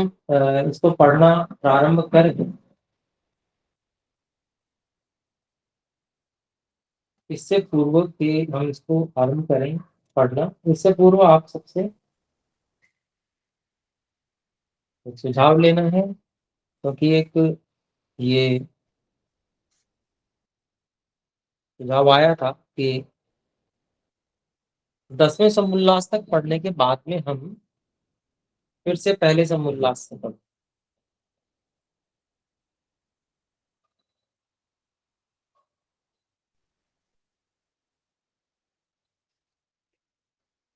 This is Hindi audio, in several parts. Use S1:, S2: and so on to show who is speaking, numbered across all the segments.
S1: इसको पढ़ना प्रारंभ कर दें। इससे पूर्व के हम इसको आरंभ करें पढ़ना, इससे पूर्व आप सबसे एक सुझाव लेना है, क्योंकि एक ये सुझाव आया था कि 10वें समोल्लास तक पढ़ने के बाद में हम फिर से पहले समोल्लास से पढ़ें।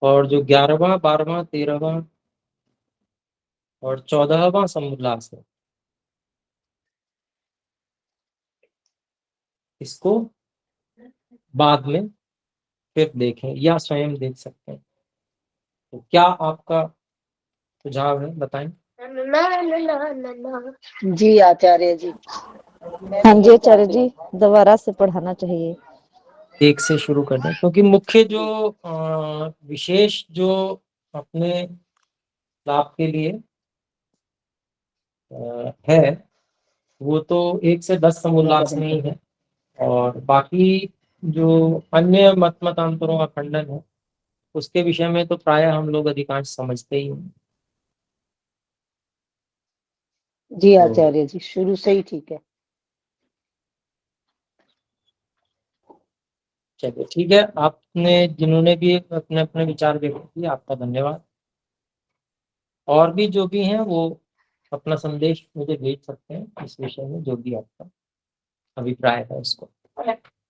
S1: और जो 11वां 12वां 13वां और 14वां समोल्लास है, इसको बाद में फिर देखें या स्वयं देख सकते हैं। तो क्या आपका सुझाव है, बताएं।
S2: जी आचार्य जी,
S3: हाँ जी आचार्य जी, दोबारा से पढ़ाना चाहिए।
S1: एक से शुरू कर दें, क्योंकि मुख्य जो विशेष जो अपने लाभ के लिए है, वो तो 1 से 10 समोल्लास में ही है, और बाकी जो अन्य मत मतांतरों का खंडन है उसके विषय में तो प्राय हम लोग अधिकांश समझते ही हैं।
S2: जी आचार्य जी, शुरू से ही ठीक है।
S1: चलिए ठीक है, आपने जिन्होंने भी अपने अपने विचार व्यक्त किए, आपका धन्यवाद। और भी जो भी हैं वो अपना संदेश मुझे भेज सकते हैं इस विषय में, जो भी आपका अभिप्राय है उसको।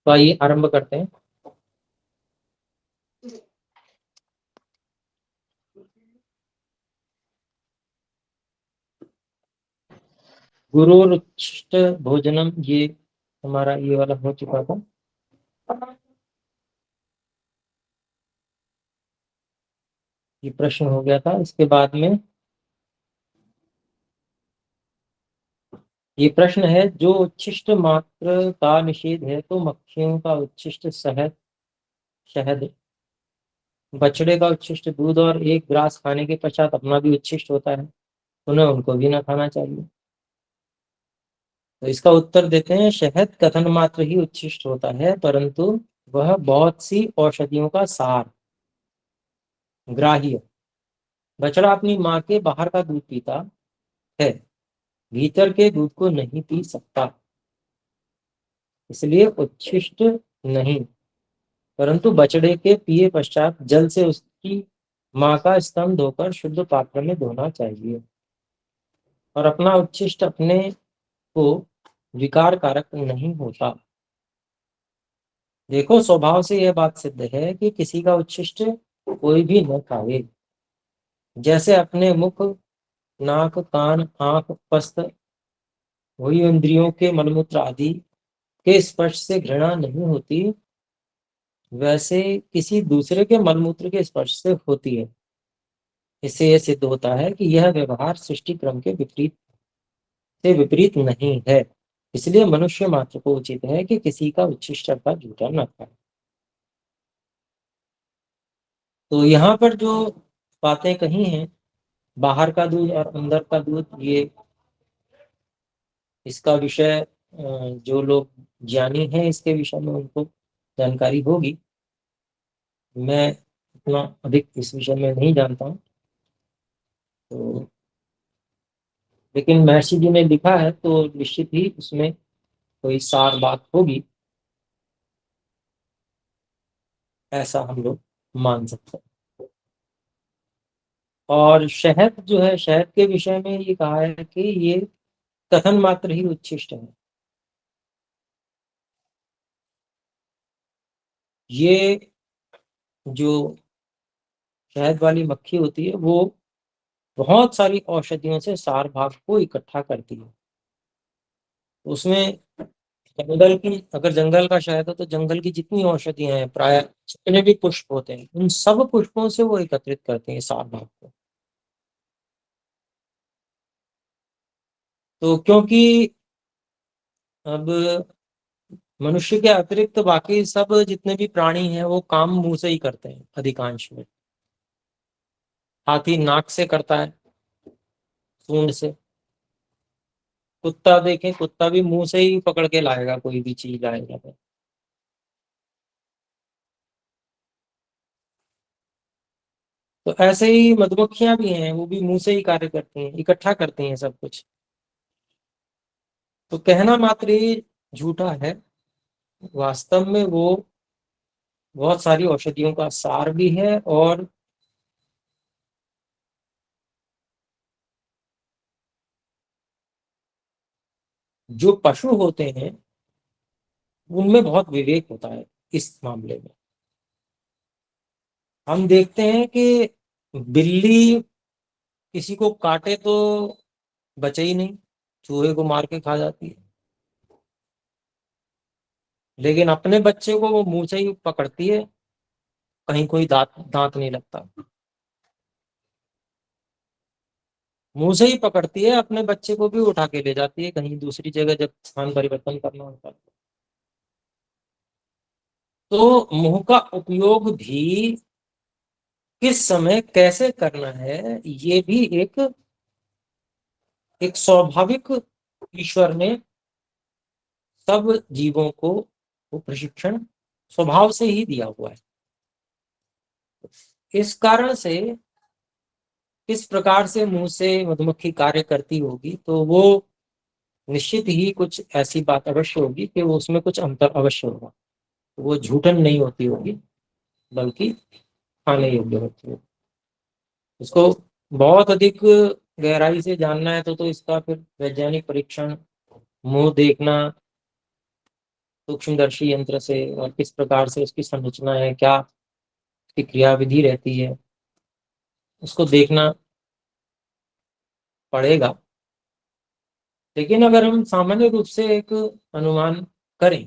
S1: तो आइए आरंभ करते हैं। गुरुरुचिष्ट भोजनम, ये हमारा ये वाला हो चुका था। ये प्रश्न हो गया था। इसके बाद में ये प्रश्न है, जो उच्छिष्ट मात्र का निषेध है तो मक्खियों का उच्छिष्ट शहद शहद बछड़े का उच्छिष्ट दूध और एक ग्रास खाने के पश्चात अपना भी उच्छिष्ट होता है, उन्हें उनको भी ना खाना चाहिए। तो इसका उत्तर देते हैं, शहद कथन मात्र ही उच्छिष्ट होता है, परंतु वह बहुत सी औषधियों का सार ग्राह्य। बछड़ा अपनी माँ के बाहर का दूध पीता है, भीतर के दूध को नहीं पी सकता, इसलिए उच्छिष्ट नहीं। परंतु बछड़े के पिए पश्चात जल से उसकी माँ का स्तन धोकर शुद्ध पात्र में धोना चाहिए, और अपना उच्छिष्ट अपने को विकार कारक नहीं होता। देखो, स्वभाव से यह बात सिद्ध है कि किसी का उच्छिष्ट कोई भी न खाए। जैसे अपने मुख, नाक, कान, आंख, पस्त, वही इंद्रियों के मलमूत्र आदि के स्पर्श से घृणा नहीं होती, वैसे किसी दूसरे के मलमूत्र के स्पर्श से होती है। इससे यह सिद्ध होता है कि यह व्यवहार सृष्टि क्रम के विपरीत नहीं है। इसलिए मनुष्य मात्र को उचित है कि किसी का उच्छिष्ट अर्थात जूठा न खाए। तो यहाँ पर जो बातें कही हैं, बाहर का दूध और अंदर का दूध, ये इसका विषय जो लोग ज्ञानी हैं इसके विषय में उनको जानकारी होगी। मैं इतना अधिक इस विषय में नहीं जानता हूँ, तो लेकिन महर्षि जी ने लिखा है तो निश्चित ही उसमें कोई सार बात होगी, ऐसा हम लोग मान सकते हैं। और शहद जो है, शहद के विषय में ये कहा है कि ये कथन मात्र ही उच्छिष्ट है। ये जो शहद वाली मक्खी होती है वो बहुत सारी औषधियों से सार भाग को इकट्ठा करती है। उसमें जंगल की, अगर जंगल का शहद है तो जंगल की जितनी औषधियां हैं, प्राय जितने भी पुष्प होते हैं, उन सब पुष्पों से वो एकत्रित करते हैं सार भाग को। तो क्योंकि अब मनुष्य के अतिरिक्त बाकी सब जितने भी प्राणी हैं वो काम मुंह से ही करते हैं अधिकांश में। हाथी नाक से करता है, सूंड से। कुत्ता देखें, कुत्ता भी मुंह से ही पकड़ के लाएगा, कोई भी चीज लाएगा तो ऐसे ही मधुमक्खियां भी हैं, वो भी मुंह से ही कार्य करती हैं, इकट्ठा करती हैं सब कुछ। तो कहना मात्र ये झूठा है, वास्तव में वो बहुत सारी औषधियों का सार भी है। और जो पशु होते हैं उनमें बहुत विवेक होता है इस मामले में। हम देखते हैं कि बिल्ली किसी को काटे तो बचे ही नहीं, चूहे को मार के खा जाती है, लेकिन अपने बच्चे को वो मुंह से ही पकड़ती है, कहीं कोई दांत दांत नहीं लगता। मुंह से ही पकड़ती है, अपने बच्चे को भी उठा के ले जाती है कहीं दूसरी जगह जब स्थान परिवर्तन करना होता है। तो मुंह का उपयोग भी किस समय कैसे करना है, ये भी एक स्वाभाविक ईश्वर ने सब जीवों को वो प्रशिक्षण स्वभाव से ही दिया हुआ है। इस कारण से किस प्रकार से मुंह से मधुमक्खी कार्य करती होगी, तो वो निश्चित ही कुछ ऐसी बात अवश्य होगी कि वो उसमें कुछ अंतर अवश्य होगा। वो झूठन नहीं होती होगी, बल्कि खाने योग्य होती है। इसको बहुत अधिक गहराई से जानना है तो इसका फिर वैज्ञानिक परीक्षण, मुंह देखना सूक्ष्मदर्शी यंत्र से, और किस प्रकार से उसकी संरचना है, क्या उसकी क्रियाविधि रहती है, उसको देखना पड़ेगा। लेकिन अगर हम सामान्य रूप से एक अनुमान करें,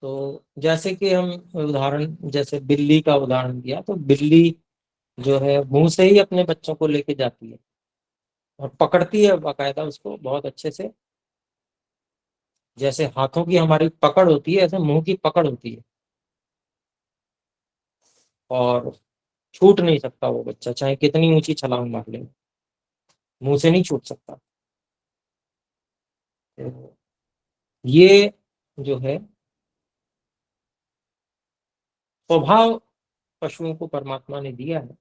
S1: तो जैसे कि हम उदाहरण, जैसे बिल्ली का उदाहरण दिया, तो बिल्ली जो है मुंह से ही अपने बच्चों को लेके जाती है और पकड़ती है बाकायदा उसको बहुत अच्छे से। जैसे हाथों की हमारी पकड़ होती है, ऐसे मुंह की पकड़ होती है, और छूट नहीं सकता वो बच्चा, चाहे कितनी ऊंची छलांग मार ले, मुंह से नहीं छूट सकता। तो ये जो है स्वभाव पशुओं को परमात्मा ने दिया है।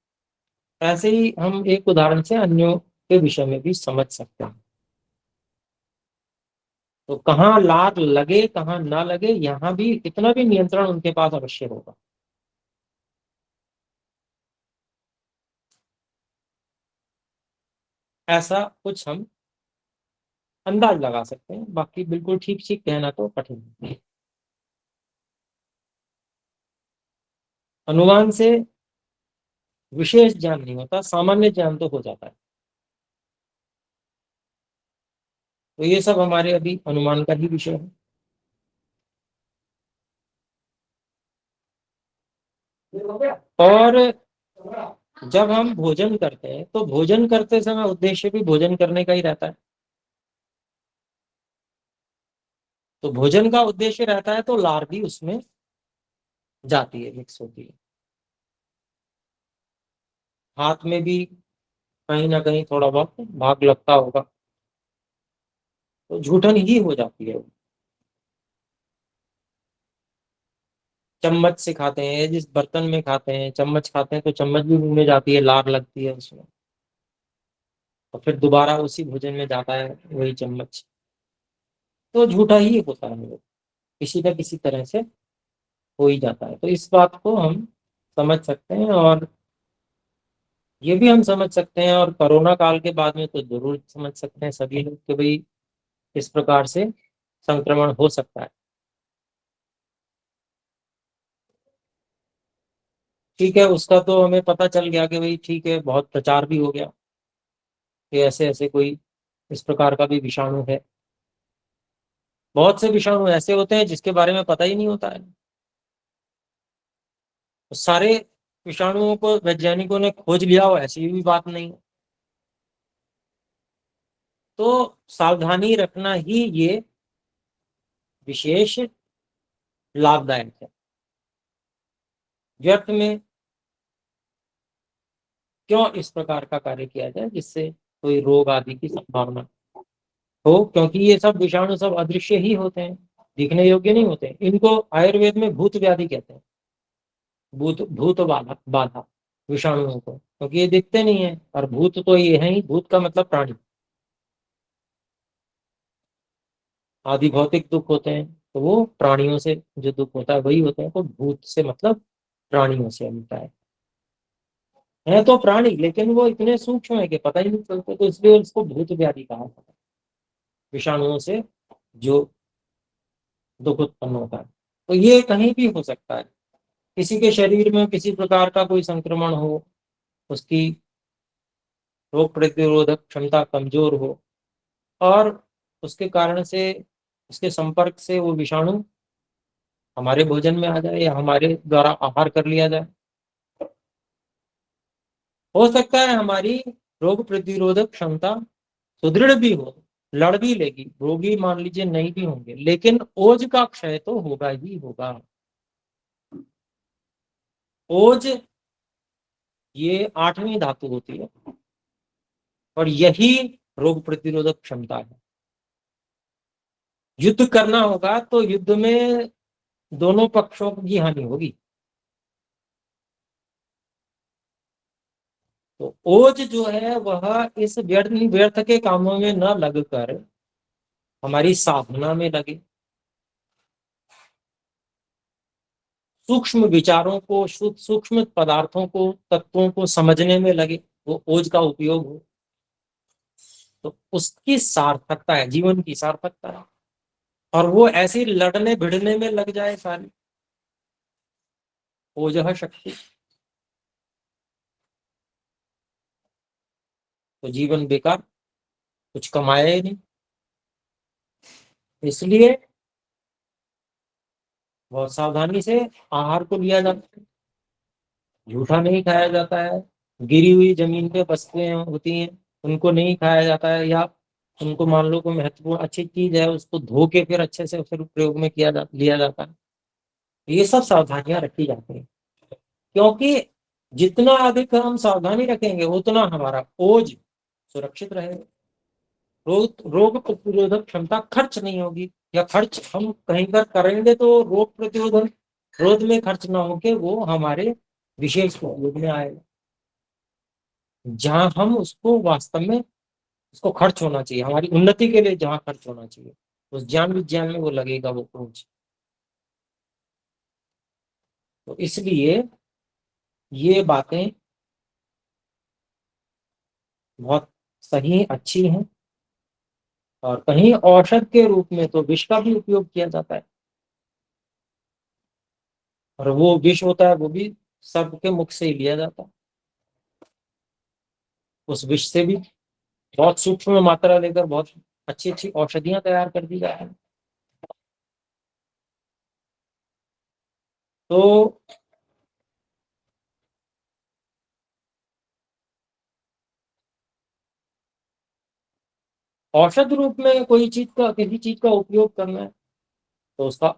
S1: ऐसे ही हम एक उदाहरण से अन्यों के विषय में भी समझ सकते हैं। तो कहाँ लात लगे कहाँ ना लगे, यहाँ भी इतना भी नियंत्रण उनके पास अवश्य होगा। ऐसा कुछ हम अंदाज लगा सकते हैं, बाकी बिल्कुल ठीक ठीक कहना तो कठिन है। अनुमान से विशेष ज्ञान नहीं होता, सामान्य ज्ञान तो हो जाता है। तो ये सब हमारे अभी अनुमान का ही विषय है। और जब हम भोजन करते हैं तो भोजन करते समय उद्देश्य भी भोजन करने का ही रहता है। तो भोजन का उद्देश्य रहता है तो लार भी उसमें जाती है, मिक्स होती है। हाथ में भी कहीं ना कहीं थोड़ा बहुत भाग लगता होगा, तो झूठन ही हो जाती है वो। चम्मच से खाते हैं, जिस बर्तन में खाते हैं चम्मच खाते हैं, तो चम्मच भी मुंह में जाती है, लार लगती है उसमें, और फिर दोबारा उसी भोजन में जाता है वही चम्मच। तो झूठा ही होता है वो, किसी न किसी तरह से हो ही जाता है। तो इस बात को हम समझ सकते हैं, और ये भी हम समझ सकते हैं, और कोरोना काल के बाद में तो जरूर समझ सकते हैं सभी लोग कि भाई किस प्रकार से संक्रमण हो सकता है। ठीक है, उसका तो हमें पता चल गया कि भाई ठीक है, बहुत प्रचार भी हो गया कि ऐसे ऐसे कोई इस प्रकार का भी विषाणु है। बहुत से विषाणु ऐसे होते हैं जिसके बारे में पता ही नहीं होता है। तो सारे विषाणुओं को वैज्ञानिकों ने खोज लिया हो, ऐसी भी बात नहीं है। तो सावधानी रखना ही ये विशेष लाभदायक है। व्यर्थ में क्यों इस प्रकार का कार्य किया जाए जिससे कोई रोग आदि की संभावना हो, क्योंकि ये सब विषाणु सब अदृश्य ही होते हैं, दिखने योग्य नहीं होते। इनको आयुर्वेद में भूत व्याधि कहते हैं, भूत भूत बाधा बाधा विषाणुओं को, क्योंकि ये दिखते नहीं है। और भूत तो ये है ही, भूत का मतलब प्राणी। आदि भौतिक दुख होते हैं तो वो प्राणियों से जो दुख होता है वही होते हैं, तो भूत से मतलब प्राणियों से मिलता है तो प्राणी, लेकिन वो इतने सूक्ष्म है कि पता ही नहीं चलते, तो इसलिए उसको भूत व्याधि कहा जाता है, विषाणुओं से जो दुख उत्पन्न होता है। तो ये कहीं भी हो सकता है, किसी के शरीर में किसी प्रकार का कोई संक्रमण हो, उसकी रोग प्रतिरोधक क्षमता कमजोर हो, और उसके कारण से, उसके संपर्क से वो विषाणु हमारे भोजन में आ जाए या हमारे द्वारा आहार कर लिया जाए, हो सकता है हमारी रोग प्रतिरोधक क्षमता सुदृढ़ भी हो, लड़ भी लेगी, रोगी मान लीजिए नहीं भी होंगे, लेकिन ओज का क्षय तो होगा ही होगा। ओज ये 8वीं धातु होती है और यही रोग प्रतिरोधक क्षमता है। युद्ध करना होगा तो युद्ध में दोनों पक्षों की हानि होगी, तो ओज जो है वह इस व्यर्थ व्यर्थ के कामों में न लगकर हमारी साधना में लगे, सूक्ष्म विचारों को, सूक्ष्म पदार्थों को, तत्वों को समझने में लगे, वो ओज का उपयोग हो, तो उसकी सार्थकता है, जीवन की सार्थकता है। और वो ऐसी लड़ने भिड़ने में लग जाए सारी ओजह शक्ति, तो जीवन बेकार, कुछ कमाया ही नहीं। इसलिए बहुत सावधानी से आहार को लिया जाता है, झूठा नहीं खाया जाता है, गिरी हुई जमीन पे वस्तुएं होती हैं उनको नहीं खाया जाता है, या उनको मान लो कोई महत्वपूर्ण अच्छी चीज है उसको धो के फिर अच्छे से फिर प्रयोग में लिया जाता है। ये सब सावधानियां रखी जाती हैं, क्योंकि जितना अधिक हम सावधानी रखेंगे उतना हमारा ओज सुरक्षित रहेगा, रोग प्रतिरोधक क्षमता खर्च नहीं होगी, या खर्च हम कहीं पर करेंगे तो रोग प्रतिरोधक रोध में खर्च ना होके वो हमारे विशेष उपयोग में आएगा, जहां हम उसको वास्तव में, उसको खर्च होना चाहिए हमारी उन्नति के लिए, जहां खर्च होना चाहिए उस ज्ञान विज्ञान में वो लगेगा वो पूंज। तो इसलिए ये बातें बहुत सही अच्छी हैं, और कहीं औषध के रूप में तो विष का भी उपयोग किया जाता है, और वो विष होता है वो भी सबके मुख से ही लिया जाता है, उस विष से भी बहुत सूक्ष्म मात्रा लेकर बहुत अच्छी अच्छी औषधियां तैयार कर दी जाती हैं। तो औषध रूप में कोई चीज का, किसी चीज का उपयोग करना है तो उसका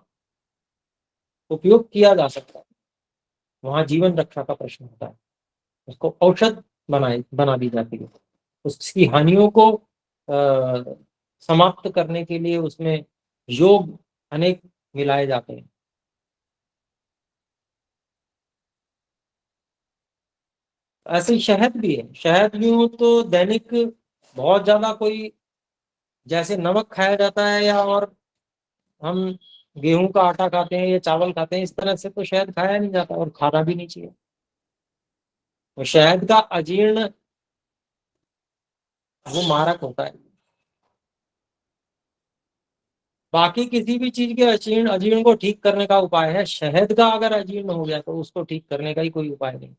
S1: उपयोग किया जा सकता है, वहां जीवन रक्षा का प्रश्न होता है, उसको औषध बना दी जाती है, उसकी हानियों को समाप्त करने के लिए उसमें योग अनेक मिलाए जाते हैं। ऐसे ही शहद भी है, शहद भी हो तो दैनिक बहुत ज्यादा कोई, जैसे नमक खाया जाता है या और हम गेहूं का आटा खाते हैं या चावल खाते हैं, इस तरह से तो शहद खाया नहीं जाता और खाना भी नहीं चाहिए। तो शहद का अजीर्ण वो मारक होता है, बाकी किसी भी चीज के अजीर्ण अजीर्ण को ठीक करने का उपाय है, शहद का अगर अजीर्ण हो गया तो उसको ठीक करने का ही कोई उपाय नहीं,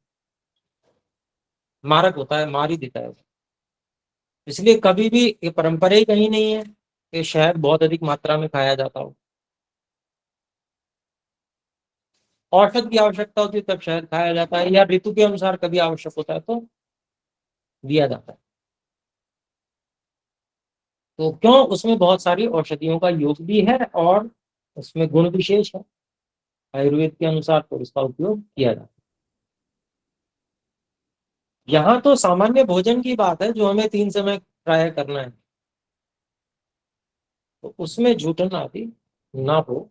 S1: मारक होता है, मार ही देता है। इसलिए कभी भी ये परंपरा ही कहीं नहीं है कि शहद बहुत अधिक मात्रा में खाया जाता हो, औषध की आवश्यकता होती है तब शहद खाया जाता है, या ऋतु के अनुसार कभी आवश्यक होता है तो दिया जाता है। तो क्यों, उसमें बहुत सारी औषधियों का योग भी है और उसमें गुण विशेष है, आयुर्वेद के अनुसार तो उसका उपयोग किया जाता है। यहाँ तो सामान्य भोजन की बात है जो हमें 3 समय प्राय करना है, तो उसमें झूठन आदि ना हो,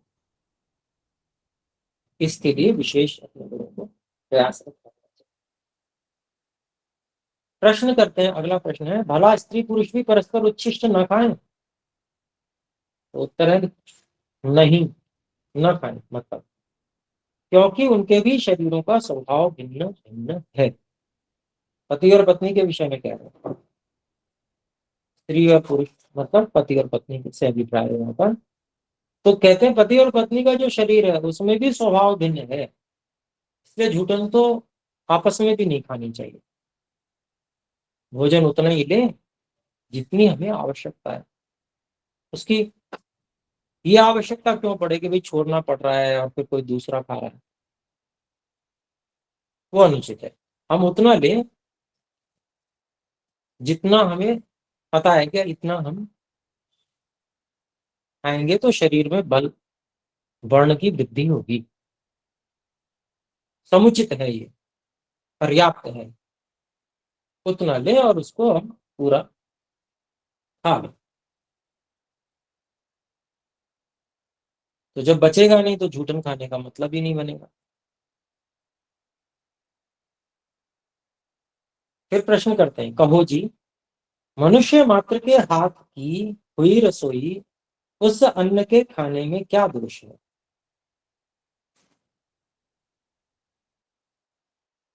S1: इसके लिए विशेष अपने लोगों को प्रयास करना चाहिए। प्रश्न करते हैं, अगला प्रश्न है, भला स्त्री पुरुष भी परस्पर उच्छिष्ट न खाएं? तो उत्तर है नहीं, न खाएं, मतलब क्योंकि उनके भी शरीरों का स्वभाव भिन्न भिन्न है। पति और पत्नी के विषय में कह रहे हैं, स्त्री और पुरुष मतलब पति और पत्नी से अभिप्राय है यहाँ पर। तो कहते हैं पति और पत्नी का जो शरीर है उसमें भी स्वभाव भिन्न है, इसलिए झूठन तो आपस में भी नहीं खानी चाहिए। भोजन उतना ही ले जितनी हमें आवश्यकता है, उसकी ये आवश्यकता क्यों पड़े कि भाई छोड़ना पड़ रहा है और फिर कोई दूसरा खा रहा है, वो अनुचित है। हम उतना ले जितना हमें पता है कि इतना हम खाएंगे तो शरीर में बल वर्ण की वृद्धि होगी, समुचित है, ये पर्याप्त है, उतना ले और उसको हम पूरा खा लें। तो जब बचेगा नहीं तो झूठन खाने का मतलब ही नहीं बनेगा। फिर प्रश्न करते हैं, कहो जी, मनुष्य मात्र के हाथ की हुई रसोई उस अन्न के खाने में क्या दोष है?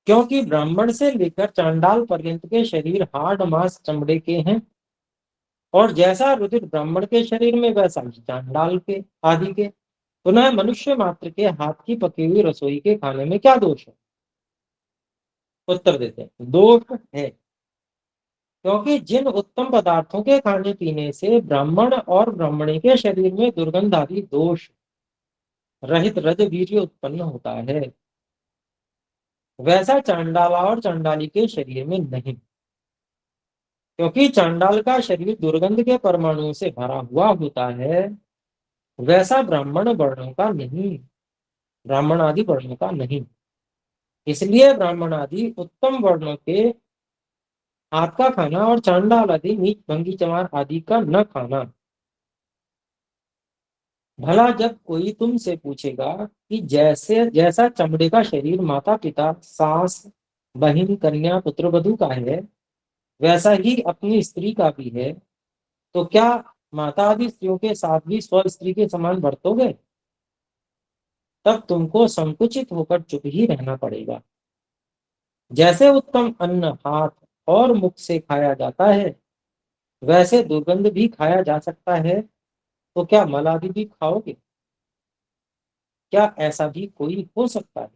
S1: क्योंकि ब्राह्मण से लेकर चांडाल पर्यंत के शरीर हाड़ मांस चमड़े के हैं, और जैसा रुधिर ब्राह्मण के शरीर में वैसा ही चांडाल के आदि के। पुनः मनुष्य मात्र के हाथ की पकी हुई रसोई के खाने में क्या दोष है? उत्तर देते हैं, दोष है क्योंकि जिन उत्तम पदार्थों के खाने पीने से ब्राह्मण और ब्राह्मणी के शरीर में दुर्गंध आदि दोष रहित रज वीर्य उत्पन्न होता है, वैसा चांडाला और चांडाली के शरीर में नहीं। क्योंकि चांडाल का शरीर दुर्गंध के परमाणुओं से भरा हुआ होता है, वैसा ब्राह्मण वर्णों का नहीं, ब्राह्मण आदि वर्णों का नहीं। इसलिए ब्राह्मण आदि उत्तम वर्णों के हाथ का खाना और चांडाल आदि नीच भंगी चमार आदि का न खाना। भला जब कोई तुमसे पूछेगा कि जैसे जैसा चमड़े का शरीर माता पिता सास बहिन कन्या पुत्र वधू का है, वैसा ही अपनी स्त्री का भी है, तो क्या माता आदि स्त्रियों के साथ भी स्व स्त्री के समान बरतोगे? तब तुमको संकुचित होकर चुप ही रहना पड़ेगा। जैसे उत्तम अन्न हाथ और मुख से खाया जाता है, वैसे दुर्गंध भी खाया जा सकता है, तो क्या मल आदि भी खाओगे? क्या ऐसा भी कोई हो सकता है?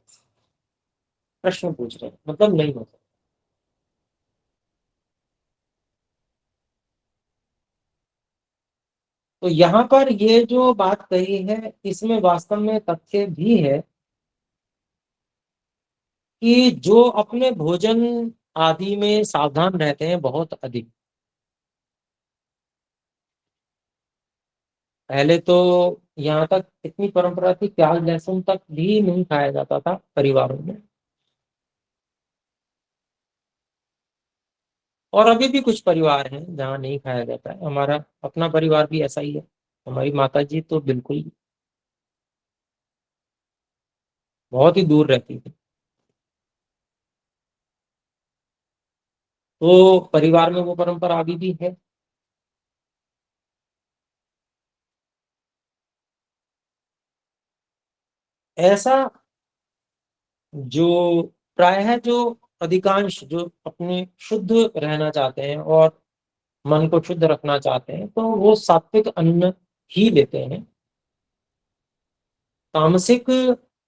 S1: प्रश्न पूछ रहे हैं, मतलब नहीं हो सकता। तो यहाँ पर ये जो बात कही है इसमें वास्तव में तथ्य भी है कि जो अपने भोजन आदि में सावधान रहते हैं बहुत अधिक। पहले तो यहाँ तक इतनी परंपरा थी, प्याज लहसुन तक भी नहीं खाया जाता था परिवारों में, और अभी भी कुछ परिवार हैं जहाँ नहीं खाया जाता है। हमारा अपना परिवार भी ऐसा ही है। हमारी माता जी तो बिल्कुल बहुत ही दूर रहती थी, तो परिवार में वो परंपरा अभी भी है। ऐसा जो प्रायः जो अधिकांश जो अपने शुद्ध रहना चाहते हैं और मन को शुद्ध रखना चाहते हैं, तो वो सात्विक अन्न ही लेते हैं। तामसिक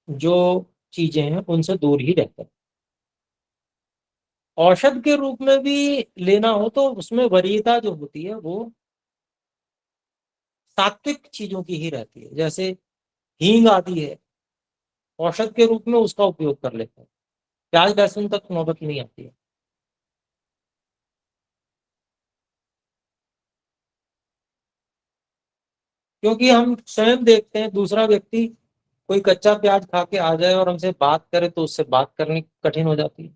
S1: जो चीजें हैं उनसे दूर ही रहते हैं। औषध के रूप में भी लेना हो तो उसमें वरीयता जो होती है वो सात्विक चीजों की ही रहती है। जैसे हींग आदि है, औषध के रूप में उसका उपयोग कर लेते हैं, प्याज लहसुन तक नौबत नहीं आती है। क्योंकि हम स्वयं देखते हैं, दूसरा व्यक्ति कोई कच्चा प्याज खा के आ जाए और हमसे बात करे तो उससे बात करनी कठिन हो जाती है।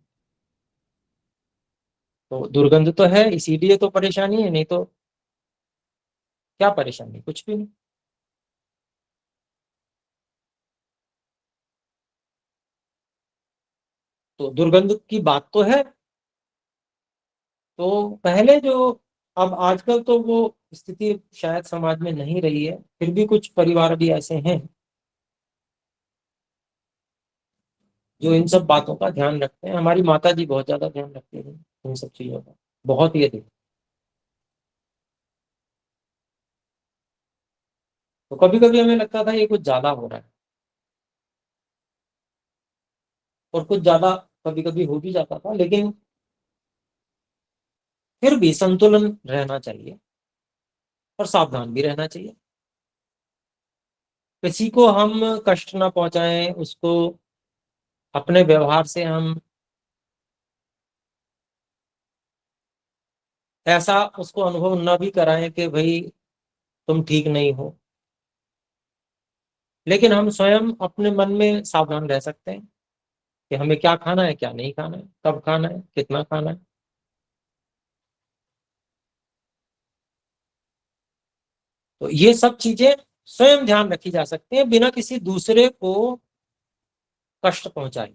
S1: तो दुर्गंध तो है, इसीलिए तो परेशानी है, नहीं तो क्या परेशानी, कुछ भी नहीं। तो दुर्गंध की बात तो है। तो पहले जो, अब आजकल तो वो स्थिति शायद समाज में नहीं रही है, फिर भी कुछ परिवार भी ऐसे हैं जो इन सब बातों का ध्यान रखते हैं। हमारी माता जी बहुत ज्यादा ध्यान रखती हैं इन सब चीजों का, बहुत ही अधिक। तो कभी कभी हमें लगता था ये कुछ ज्यादा हो रहा है, और कुछ ज्यादा कभी कभी हो भी जाता था, लेकिन फिर भी संतुलन रहना चाहिए और सावधान भी रहना चाहिए। किसी को हम कष्ट ना पहुंचाएं, उसको अपने व्यवहार से हम ऐसा उसको अनुभव ना भी कराएं कि भाई तुम ठीक नहीं हो। लेकिन हम स्वयं अपने मन में सावधान रह सकते हैं कि हमें क्या खाना है, क्या नहीं खाना है, कब खाना है, कितना खाना है। तो ये सब चीजें स्वयं ध्यान रखी जा सकती हैं बिना किसी दूसरे को कष्ट पहुंचाए।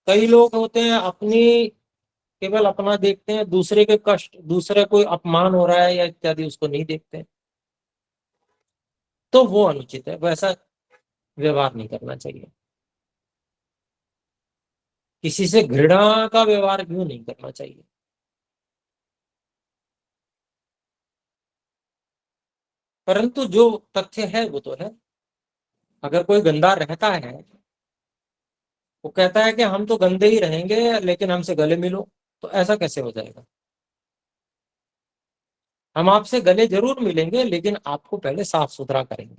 S1: कई लोग होते हैं अपनी, केवल अपना देखते हैं, दूसरे के कष्ट, दूसरे कोई अपमान हो रहा है या इत्यादि उसको नहीं देखते हैं। तो वो अनुचित है, वैसा व्यवहार नहीं करना चाहिए। किसी से घृणा का व्यवहार क्यों नहीं करना चाहिए। परंतु जो तथ्य है वो तो है। अगर कोई गंदा रहता है, वो कहता है कि हम तो गंदे ही रहेंगे लेकिन हमसे गले मिलो, तो ऐसा कैसे हो जाएगा। हम आपसे गले जरूर मिलेंगे, लेकिन आपको पहले साफ सुथरा करेंगे।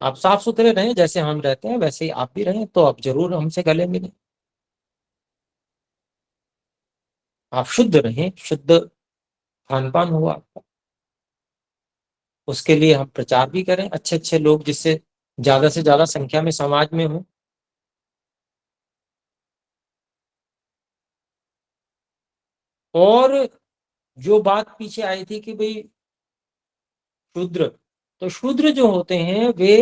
S1: आप साफ सुथरे रहें, जैसे हम रहते हैं वैसे ही आप भी रहें, तो आप जरूर हमसे गले मिलें। आप शुद्ध रहें, शुद्ध खान पान हो आपका। उसके लिए हम प्रचार भी करें, अच्छे अच्छे लोग जिससे ज्यादा से ज्यादा संख्या में समाज में हो। और जो बात पीछे आई थी कि भाई शूद्र, तो शूद्र जो होते हैं वे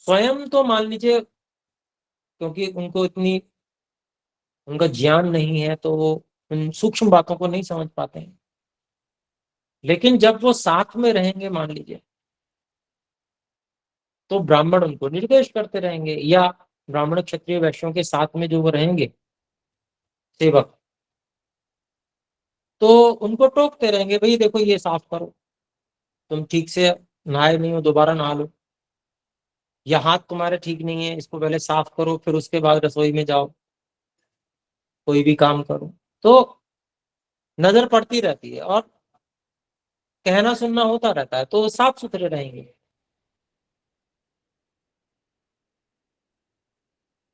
S1: स्वयं तो मान लीजिए, क्योंकि उनको इतनी, उनका ज्ञान नहीं है, तो वो उन सूक्ष्म बातों को नहीं समझ पाते हैं। लेकिन जब वो साथ में रहेंगे मान लीजिए, तो ब्राह्मण उनको निर्देश करते रहेंगे, या ब्राह्मण क्षत्रिय वैश्यों के साथ में जो वो रहेंगे सेवक, तो उनको टोकते रहेंगे, भाई देखो ये साफ करो, तुम ठीक से नहाए नहीं हो, दोबारा नहा लो। या हाथ तुम्हारे ठीक नहीं है, इसको पहले साफ करो, फिर उसके बाद रसोई में जाओ, कोई भी काम करो। तो नजर पड़ती रहती है और कहना सुनना होता रहता है, तो साफ सुथरे रहेंगे।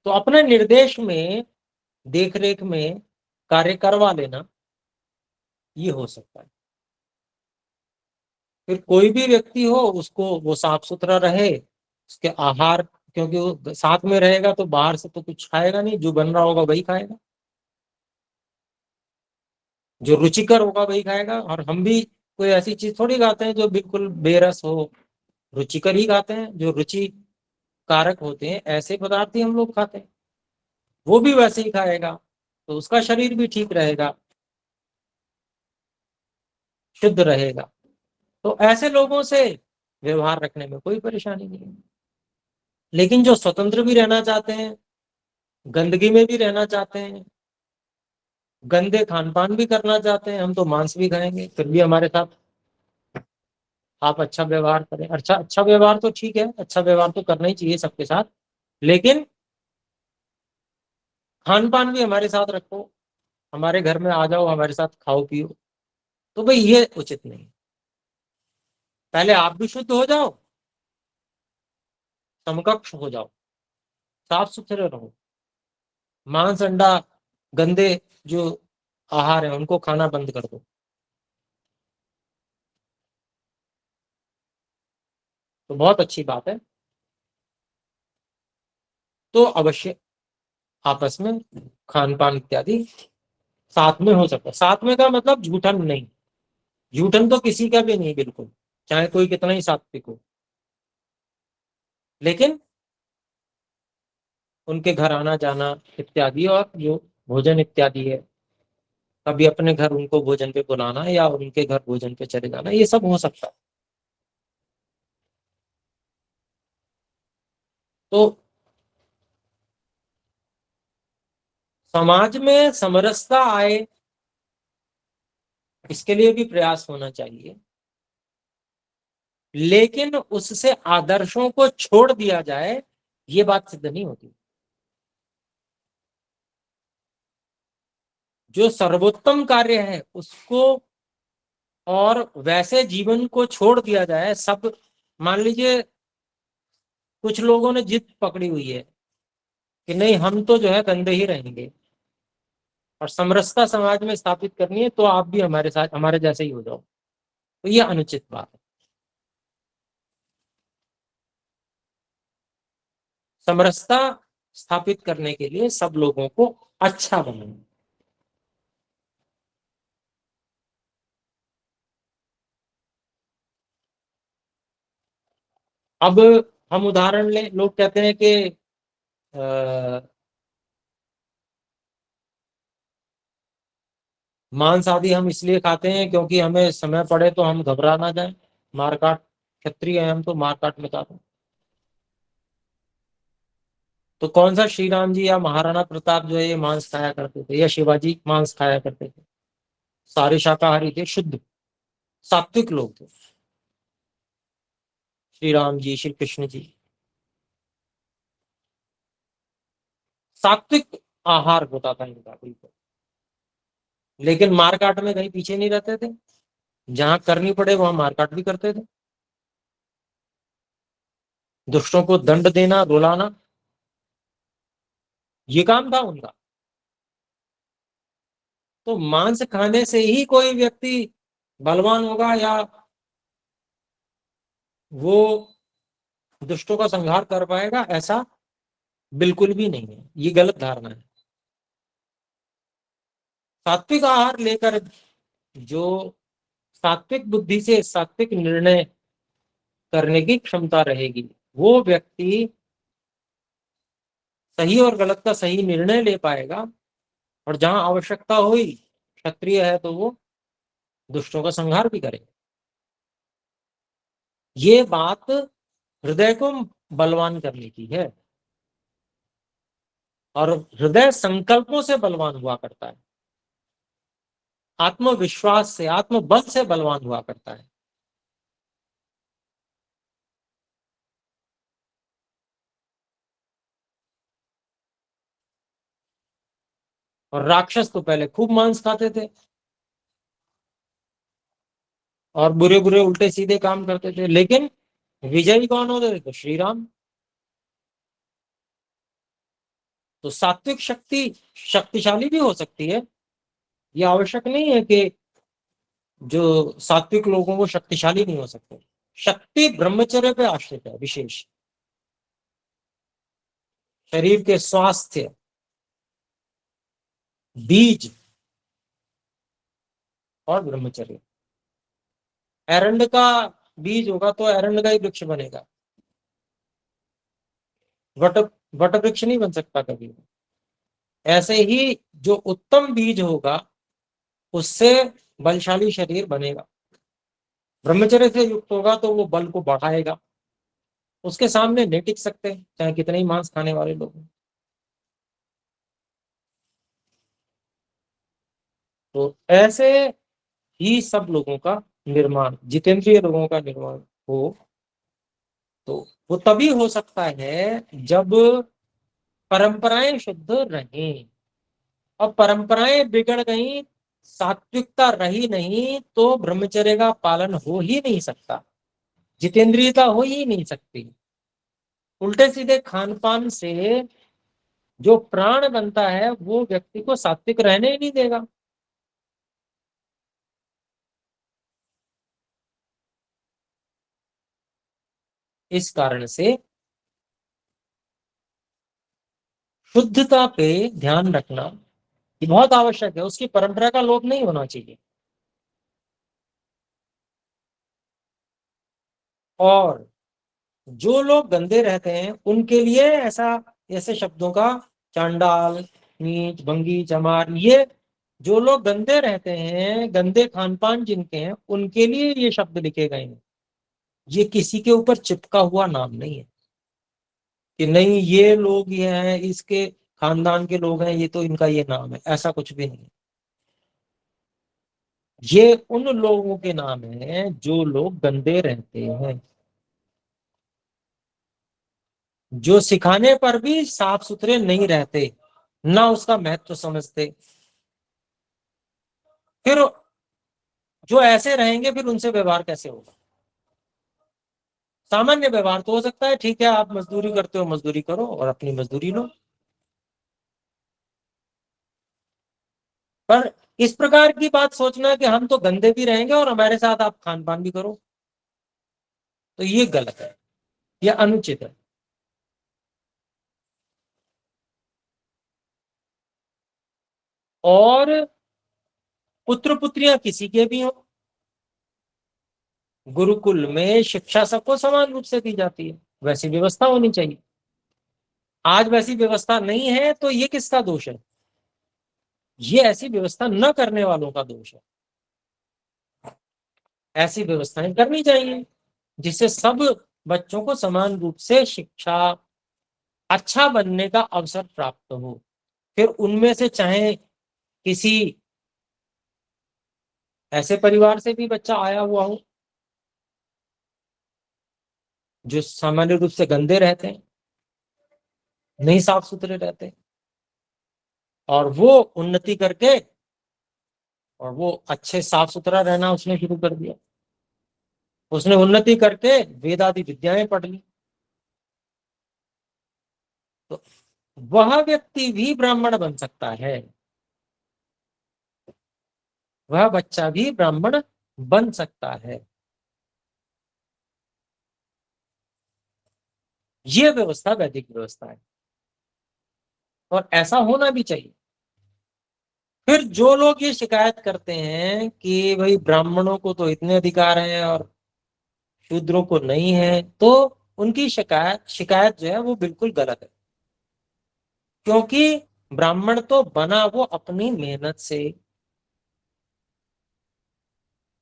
S1: तो अपने निर्देश में, देख रेख में कार्य करवा लेना, ये हो सकता है। फिर कोई भी व्यक्ति हो, उसको वो साफ सुथरा रहे, उसके आहार, क्योंकि वो साथ में रहेगा तो बाहर से तो कुछ खाएगा नहीं, जो बन रहा होगा वही खाएगा, जो रुचिकर होगा वही खाएगा। और हम भी कोई ऐसी चीज थोड़ी खाते हैं जो बिल्कुल बेरस हो, रुचिकर ही खाते हैं। जो रुचि कारक होते हैं ऐसे पदार्थ ही हम लोग खाते हैं, वो भी वैसे ही खाएगा, तो उसका शरीर भी ठीक रहेगा, शुद्ध रहेगा। तो ऐसे लोगों से व्यवहार रखने में कोई परेशानी नहीं है। लेकिन जो स्वतंत्र भी रहना चाहते हैं, गंदगी में भी रहना चाहते हैं, गंदे खान पान भी करना चाहते हैं, हम तो मांस भी खाएंगे फिर भी हमारे साथ आप अच्छा व्यवहार करें। अच्छा, अच्छा व्यवहार तो ठीक है, अच्छा व्यवहार तो करना ही चाहिए सबके साथ, लेकिन खान पान भी हमारे साथ रखो, हमारे घर में आ जाओ, हमारे साथ खाओ पियो। तो भाई ये उचित नहीं। पहले आप भी शुद्ध हो जाओ, समकक्ष हो जाओ, साफ सुथरे रहो। मांस अंडा, गंदे जो आहार है उनको खाना बंद कर दो। तो बहुत अच्छी बात है। तो अवश्य आपस में खान पान इत्यादि साथ में हो सकता है। साथ में का मतलब झूठन नहीं, झूठन तो किसी का भी नहीं बिल्कुल, चाहे कोई कितना ही सात्विक हो, लेकिन उनके घर आना जाना इत्यादि, और जो भोजन इत्यादि है, कभी अपने घर उनको भोजन पे बुलाना या उनके घर भोजन पे चले जाना, ये सब हो सकता है। तो समाज में समरसता आए, इसके लिए भी प्रयास होना चाहिए, लेकिन उससे आदर्शों को छोड़ दिया जाए, ये बात सिद्ध नहीं होती। जो सर्वोत्तम कार्य है उसको और वैसे जीवन को छोड़ दिया जाए सब। मान लीजिए कुछ लोगों ने जिद पकड़ी हुई है कि नहीं, हम तो जो है गंदे ही रहेंगे, और समरसता समाज में स्थापित करनी है, तो आप भी हमारे साथ हमारे जैसे ही हो जाओ, तो ये अनुचित बात है। समरसता स्थापित करने के लिए सब लोगों को अच्छा बनाना। अब हम उदाहरण लें, लोग कहते हैं कि मांस आदि हम इसलिए खाते हैं क्योंकि हमें समय पड़े तो हम घबरा ना जाए, मारकाट, क्षत्रिय है हम तो मारकाट मचाते हैं। तो कौन सा श्री राम जी या महाराणा प्रताप जो है ये मांस खाया करते थे, या शिवाजी मांस खाया करते थे? सारे शाकाहारी थे, शुद्ध सात्विक लोग थे, श्री राम जी, श्री कृष्ण जी। सात्विक आहार होता था इनका बिल्कुल, लेकिन मारकाट में कहीं पीछे नहीं रहते थे, जहां करनी पड़े वहां मारकाट भी करते थे, दुष्टों को दंड देना, रुलाना, ये काम था उनका। तो मांस खाने से ही कोई व्यक्ति बलवान होगा या वो दुष्टों का संहार कर पाएगा, ऐसा बिल्कुल भी नहीं है, ये गलत धारणा है। सात्विक आहार लेकर जो सात्विक बुद्धि से सात्विक निर्णय करने की क्षमता रहेगी, वो व्यक्ति सही और गलत का सही निर्णय ले पाएगा, और जहां आवश्यकता हुई, क्षत्रिय है तो वो दुष्टों का संहार भी करेगा। ये बात हृदय को बलवान करने की है, और हृदय संकल्पों से बलवान हुआ करता है, आत्मविश्वास से, आत्मबल से बलवान हुआ करता है। और राक्षस तो पहले खूब मांस खाते थे, और बुरे बुरे उल्टे सीधे काम करते थे, लेकिन विजयी कौन होते थे? तो श्री राम। तो सात्विक शक्ति शक्तिशाली भी हो सकती है, यह आवश्यक नहीं है कि जो सात्विक लोगों को शक्तिशाली नहीं हो सकते। शक्ति ब्रह्मचर्य पे आश्रित है विशेष, शरीर के स्वास्थ्य, बीज और ब्रह्मचर्य। एरंड का बीज होगा तो एरंड का ही वृक्ष बनेगा, वट वट वृक्ष नहीं बन सकता कभी। ऐसे ही जो उत्तम बीज होगा उससे बलशाली शरीर बनेगा, ब्रह्मचर्य से युक्त होगा तो वो बल को बढ़ाएगा, उसके सामने नहीं टिक सकते चाहे कितने ही मांस खाने वाले लोग हों। तो ऐसे ही सब लोगों का निर्माण, जितेंद्रिय लोगों का निर्माण हो, तो वो तभी हो सकता है जब परंपराएं शुद्ध रहें। और परंपराएं बिगड़ गई, सात्विकता रही नहीं, तो ब्रह्मचर्य का पालन हो ही नहीं सकता, जितेंद्रियता हो ही नहीं सकती। उल्टे सीधे खान पान से जो प्राण बनता है वो व्यक्ति को सात्विक रहने ही नहीं देगा। इस कारण से शुद्धता पे ध्यान रखना ये बहुत आवश्यक है, उसकी परंपरा का लोप नहीं होना चाहिए। और जो लोग गंदे रहते हैं उनके लिए ऐसा ऐसे शब्दों का चांडाल, नीच, भंगी, चमार, ये जो लोग गंदे रहते हैं, गंदे खान पान जिनके हैं, उनके लिए ये शब्द लिखे गए हैं। ये किसी के ऊपर चिपका हुआ नाम नहीं है कि नहीं ये लोग ये हैं, इसके खानदान के लोग हैं, ये तो इनका ये नाम है, ऐसा कुछ भी नहीं है। ये उन लोगों के नाम है जो लोग गंदे रहते हैं, जो सिखाने पर भी साफ सुथरे नहीं रहते, ना उसका महत्व समझते। फिर जो ऐसे रहेंगे फिर उनसे व्यवहार कैसे होगा? सामान्य व्यवहार तो हो सकता है, ठीक है आप मजदूरी करते हो, मजदूरी करो और अपनी मजदूरी लो, पर इस प्रकार की बात सोचना कि हम तो गंदे भी रहेंगे और हमारे साथ आप खान पान भी करो, तो ये गलत है, ये अनुचित है। और पुत्र पुत्रियां किसी के भी हो, गुरुकुल में शिक्षा सबको समान रूप से दी जाती है, वैसी व्यवस्था होनी चाहिए। आज वैसी व्यवस्था नहीं है तो ये किसका दोष है? ये ऐसी व्यवस्था न करने वालों का दोष है। ऐसी व्यवस्थाएं करनी चाहिए जिससे सब बच्चों को समान रूप से शिक्षा, अच्छा बनने का अवसर प्राप्त हो। फिर उनमें से चाहे किसी ऐसे परिवार से भी बच्चा आया हुआ हो जो सामान्य रूप से गंदे रहते हैं, नहीं साफ सुथरे रहते हैं, और वो उन्नति करके और वो अच्छे साफ सुथरा रहना उसने शुरू कर दिया, उसने उन्नति करके वेद आदि विद्याएं पढ़ ली, तो वह व्यक्ति भी ब्राह्मण बन सकता है, वह बच्चा भी ब्राह्मण बन सकता है। ये व्यवस्था वैदिक व्यवस्था है और ऐसा होना भी चाहिए। फिर जो लोग ये शिकायत करते हैं कि भाई ब्राह्मणों को तो इतने अधिकार हैं और शूद्रों को नहीं है, तो उनकी शिकायत शिकायत जो है वो बिल्कुल गलत है, क्योंकि ब्राह्मण तो बना वो अपनी मेहनत से,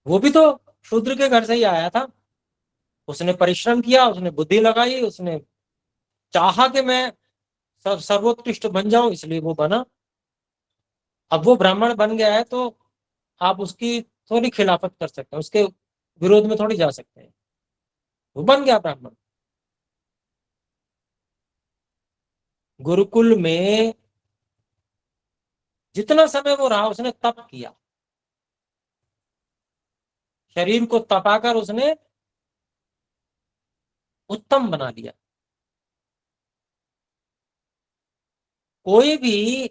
S1: वो भी तो शूद्र के घर से ही आया था, उसने परिश्रम किया, उसने बुद्धि लगाई, उसने चाहा कि मैं सर्वोत्कृष्ट बन जाऊं, इसलिए वो बना। अब वो ब्राह्मण बन गया है तो आप उसकी थोड़ी खिलाफत कर सकते हैं, उसके विरोध में थोड़ी जा सकते हैं, वो बन गया ब्राह्मण। गुरुकुल में जितना समय वो रहा उसने तप किया, शरीर को तपाकर उसने उत्तम बना दिया। कोई भी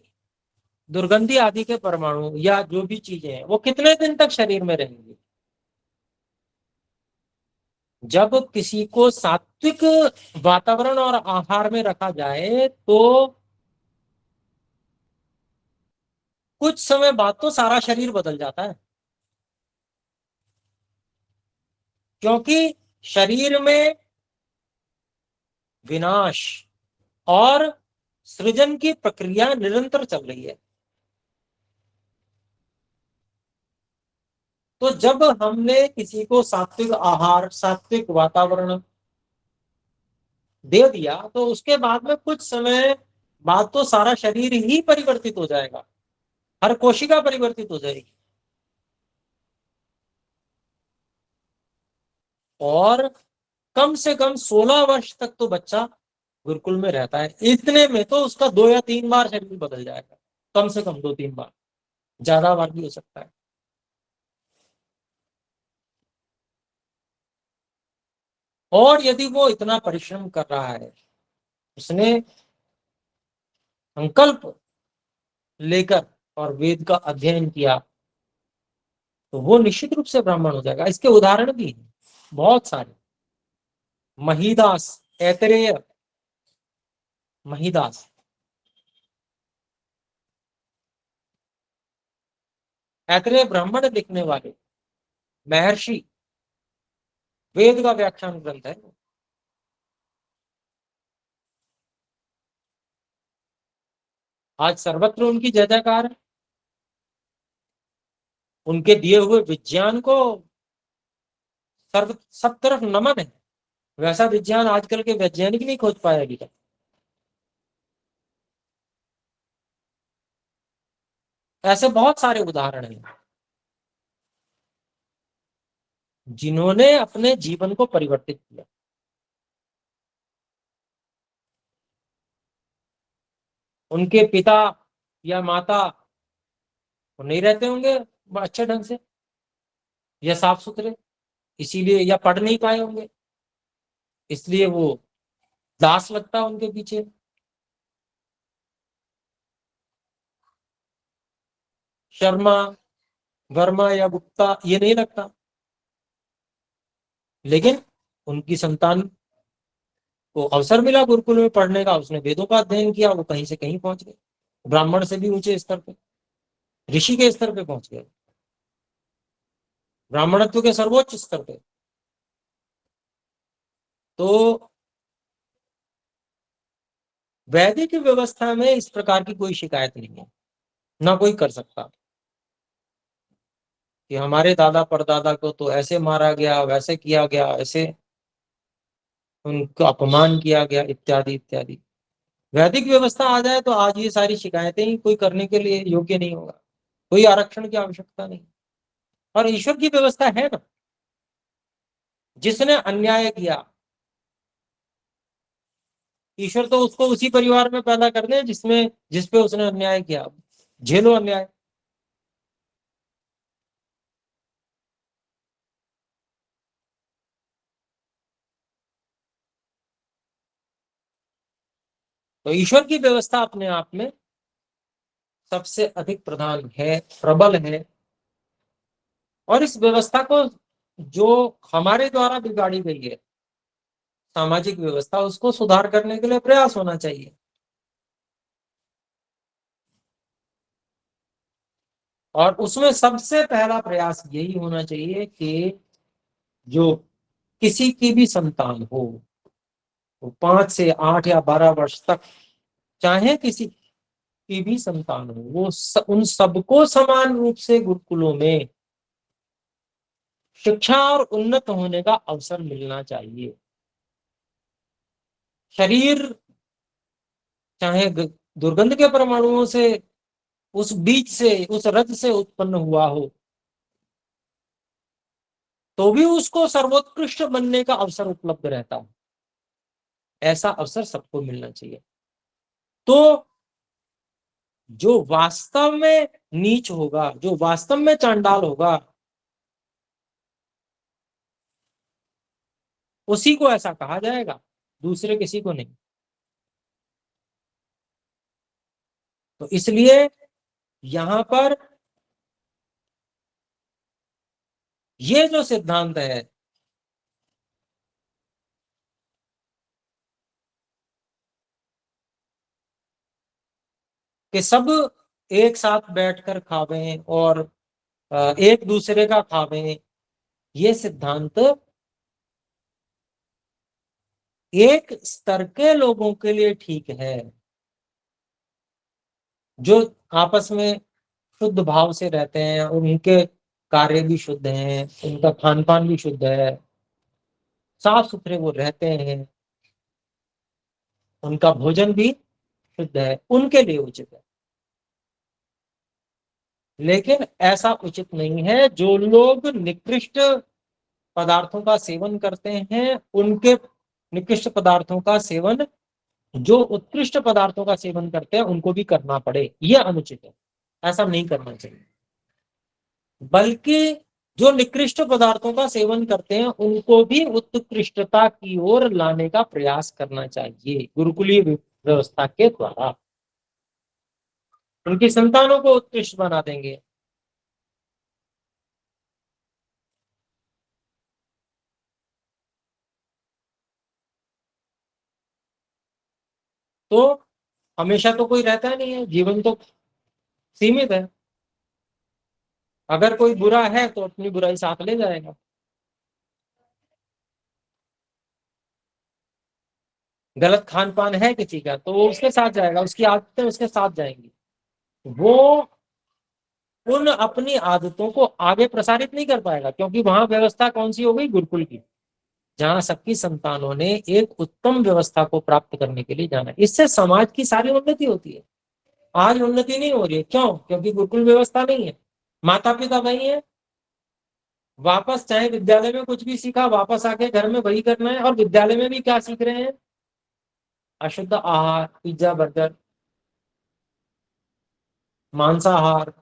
S1: दुर्गंधी आदि के परमाणु या जो भी चीजें हैं वो कितने दिन तक शरीर में रहेंगी? जब किसी को सात्विक वातावरण और आहार में रखा जाए तो कुछ समय बाद तो सारा शरीर बदल जाता है, क्योंकि शरीर में विनाश और सृजन की प्रक्रिया निरंतर चल रही है। तो जब हमने किसी को सात्विक आहार, सात्विक वातावरण दे दिया तो उसके बाद में कुछ समय बाद तो सारा शरीर ही परिवर्तित हो जाएगा, हर कोशिका परिवर्तित हो जाएगी। और कम से कम 16 वर्ष तक तो बच्चा गुरुकुल में रहता है, इतने में तो उसका 2 या 3 बार शरीर बदल जाएगा, कम से कम 2-3 बार, ज्यादा बार भी हो सकता है। और यदि वो इतना परिश्रम कर रहा है, उसने संकल्प लेकर और वेद का अध्ययन किया, तो वो निश्चित रूप से ब्राह्मण हो जाएगा। इसके उदाहरण भी हैं बहुत सारे। महीदास, ऐतरेय महीदास, ऐतरेय ब्राह्मण लिखने वाले महर्षि, वेद का व्याख्यान ग्रंथ है। आज सर्वत्र उनकी जय जयकार है। उनके दिए हुए विज्ञान को सर्व सब तरफ नमन है। वैसा विज्ञान आजकल के वैज्ञानिक नहीं खोज पाए अभी तक। ऐसे बहुत सारे उदाहरण हैं जिन्होंने अपने जीवन को परिवर्तित किया। उनके पिता या माता वो नहीं रहते होंगे अच्छे ढंग से या साफ सुथरे, इसीलिए या पढ़ नहीं पाए होंगे, इसलिए वो दास लगता उनके पीछे। शर्मा, वर्मा या गुप्ता ये नहीं लगता, लेकिन उनकी संतान को अवसर मिला गुरुकुल में पढ़ने का, उसने वेदों का अध्ययन किया, वो कहीं से कहीं पहुंच गए, ब्राह्मण से भी ऊंचे स्तर पे, ऋषि के स्तर पे पहुंच गए, ब्राह्मणत्व के सर्वोच्च स्तर पे। तो वैदिक व्यवस्था में इस प्रकार की कोई शिकायत नहीं है, ना कोई कर सकता कि हमारे दादा परदादा को तो ऐसे मारा गया, वैसे किया गया, ऐसे उनको अपमान किया गया, इत्यादि इत्यादि। वैदिक व्यवस्था आ जाए तो आज ये सारी शिकायतें ही कोई करने के लिए योग्य नहीं होगा, कोई आरक्षण की आवश्यकता नहीं। और ईश्वर की व्यवस्था है ना, जिसने अन्याय किया ईश्वर तो उसको उसी परिवार में पैदा कर दे जिसमें जिसपे उसने अन्याय किया, झेलो अन्याय। तो ईश्वर की व्यवस्था अपने आप में सबसे अधिक प्रधान है, प्रबल है। और इस व्यवस्था को जो हमारे द्वारा बिगाड़ी गई है सामाजिक व्यवस्था, उसको सुधार करने के लिए प्रयास होना चाहिए। और उसमें सबसे पहला प्रयास यही होना चाहिए कि जो किसी की भी संतान हो, वो 5 से 8 या 12 वर्ष तक चाहे किसी की भी संतान हो, वो उन सबको समान रूप से गुरुकुलों में शिक्षा और उन्नत होने का अवसर मिलना चाहिए। शरीर चाहे दुर्गंध के परमाणुओं से, उस बीज से, उस रज से उत्पन्न हुआ हो, तो भी उसको सर्वोत्कृष्ट बनने का अवसर उपलब्ध रहता है। ऐसा अवसर सबको मिलना चाहिए। तो जो वास्तव में नीच होगा, जो वास्तव में चांडाल होगा, उसी को ऐसा कहा जाएगा, दूसरे किसी को नहीं। तो इसलिए यहां पर ये जो सिद्धांत है कि सब एक साथ बैठकर खावें और एक दूसरे का खावें, ये सिद्धांत एक स्तर के लोगों के लिए ठीक है, जो आपस में शुद्ध भाव से रहते हैं, उनके कार्य भी शुद्ध हैं, उनका खान पान भी शुद्ध है, साफ सुथरे वो रहते हैं, उनका भोजन भी शुद्ध है, उनके लिए उचित है। लेकिन ऐसा उचित नहीं है जो लोग निकृष्ट पदार्थों का सेवन करते हैं, उनके निकृष्ट पदार्थों का सेवन जो उत्कृष्ट पदार्थों का सेवन करते हैं उनको भी करना पड़े, यह अनुचित है। ऐसा नहीं करना चाहिए। बल्कि जो निकृष्ट पदार्थों का सेवन करते हैं उनको भी उत्कृष्टता की ओर लाने का प्रयास करना चाहिए गुरुकुलीय व्यवस्था के द्वारा। उनकी संतानों को उत्कृष्ट बना देंगे। तो हमेशा तो कोई रहता नहीं है, जीवन तो सीमित है। अगर कोई बुरा है तो अपनी बुराई साथ ले जाएगा। गलत खान पान है किसी का तो वो उसके साथ जाएगा, उसकी आदतें उसके साथ जाएंगी। वो उन अपनी आदतों को आगे प्रसारित नहीं कर पाएगा, क्योंकि वहां व्यवस्था कौन सी हो गई, गुरुकुल की, जहां सबकी संतानों ने एक उत्तम व्यवस्था को प्राप्त करने के लिए जाना है। इससे समाज की सारी उन्नति होती है। आज उन्नति नहीं हो रही है, क्यों? क्योंकि गुरुकुल व्यवस्था नहीं है, माता पिता वही है, वापस चाहे विद्यालय में कुछ भी सीखा, वापस आके घर में वही करना है। और विद्यालय में भी क्या सीख रहे हैं? अशुद्ध आहार, पिज्जा बर्गर, मांसाहार,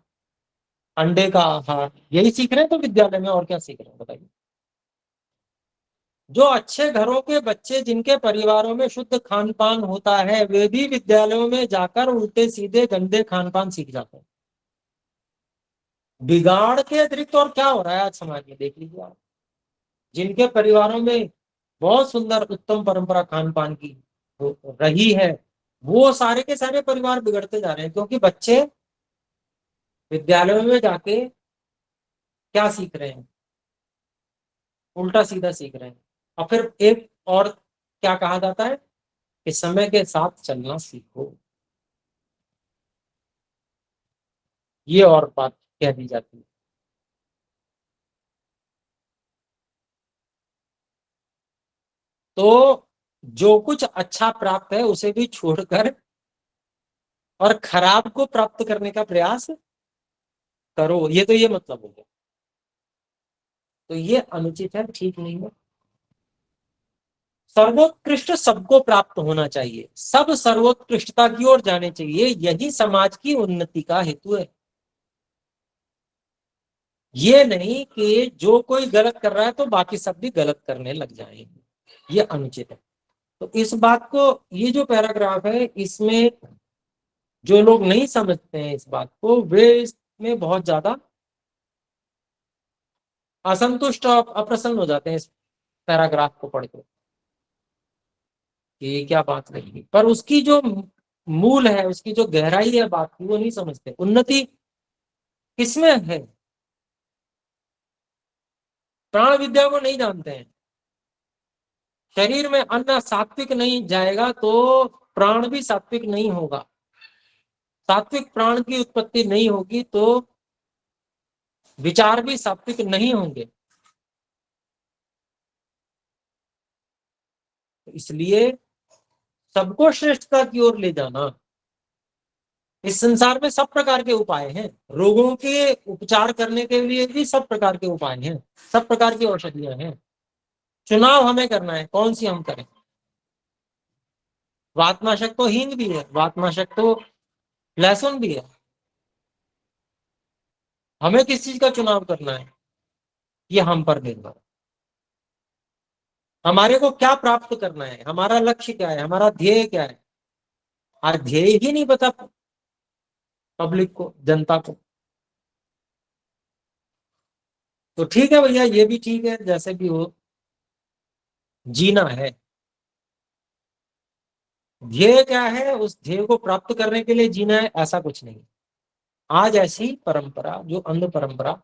S1: अंडे का आहार, यही सीख रहे हैं तो विद्यालय में। और क्या सीख रहे हैं बताइए? जो अच्छे घरों के बच्चे, जिनके परिवारों में शुद्ध खान पान होता है, वे भी विद्यालयों में जाकर उल्टे सीधे गंदे खान पान सीख जाते हैं। बिगाड़ के अतिरिक्त और क्या हो रहा है आज समाज में, देख लीजिए आप। जिनके परिवारों में बहुत सुंदर उत्तम परंपरा खान पान की रही है, वो सारे के सारे परिवार बिगड़ते जा रहे हैं, क्योंकि बच्चे विद्यालयों में जाके क्या सीख रहे हैं? उल्टा सीधा सीख रहे हैं। और फिर एक और क्या कहा जाता है कि समय के साथ चलना सीखो, ये और बात कह दी जाती है। तो जो कुछ अच्छा प्राप्त है उसे भी छोड़कर और खराब को प्राप्त करने का प्रयास करो, ये तो ये मतलब हो गया। तो ये अनुचित है, ठीक नहीं है। सर्वोत्कृष्ट सबको प्राप्त होना चाहिए, सब सर्वोत्कृष्टता की ओर जाने चाहिए, यही समाज की उन्नति का हेतु है। ये नहीं कि जो कोई गलत कर रहा है तो बाकी सब भी गलत करने लग जाएंगे, ये अनुचित है। तो इस बात को, ये जो पैराग्राफ है इसमें जो लोग नहीं समझते हैं इस बात को, वे इसमें बहुत ज्यादा असंतुष्ट और अप्रसन्न हो जाते हैं इस पैराग्राफ को पढ़ के, कि ये क्या बात रही। पर उसकी जो मूल है, उसकी जो गहराई है बात की, वो नहीं समझते। उन्नति किसमें है? प्राण विद्या को नहीं जानते हैं। शरीर में अन्न सात्विक नहीं जाएगा तो प्राण भी सात्विक नहीं होगा। सात्विक प्राण की उत्पत्ति नहीं होगी तो विचार भी सात्विक नहीं होंगे। इसलिए सबको श्रेष्ठता की ओर ले जाना। इस संसार में सब प्रकार के उपाय हैं, रोगों के उपचार करने के लिए भी सब प्रकार के उपाय हैं, सब प्रकार की औषधियां हैं। चुनाव हमें करना है, कौन सी हम करें। वातनाशक तो हींग भी है, वातनाशक तो लहसुन भी है। हमें किस चीज का चुनाव करना है, ये हम पर निर्भर। हमारे को क्या प्राप्त करना है, हमारा लक्ष्य क्या है, हमारा ध्येय क्या है। आज ध्येय ही नहीं पता पब्लिक को, जनता को। तो ठीक है भैया, ये भी ठीक है, जैसे भी हो, जीना है। ध्येय क्या है, उस ध्येय को प्राप्त करने के लिए जीना है, ऐसा कुछ नहीं। आज ऐसी परंपरा, जो अंध परंपरा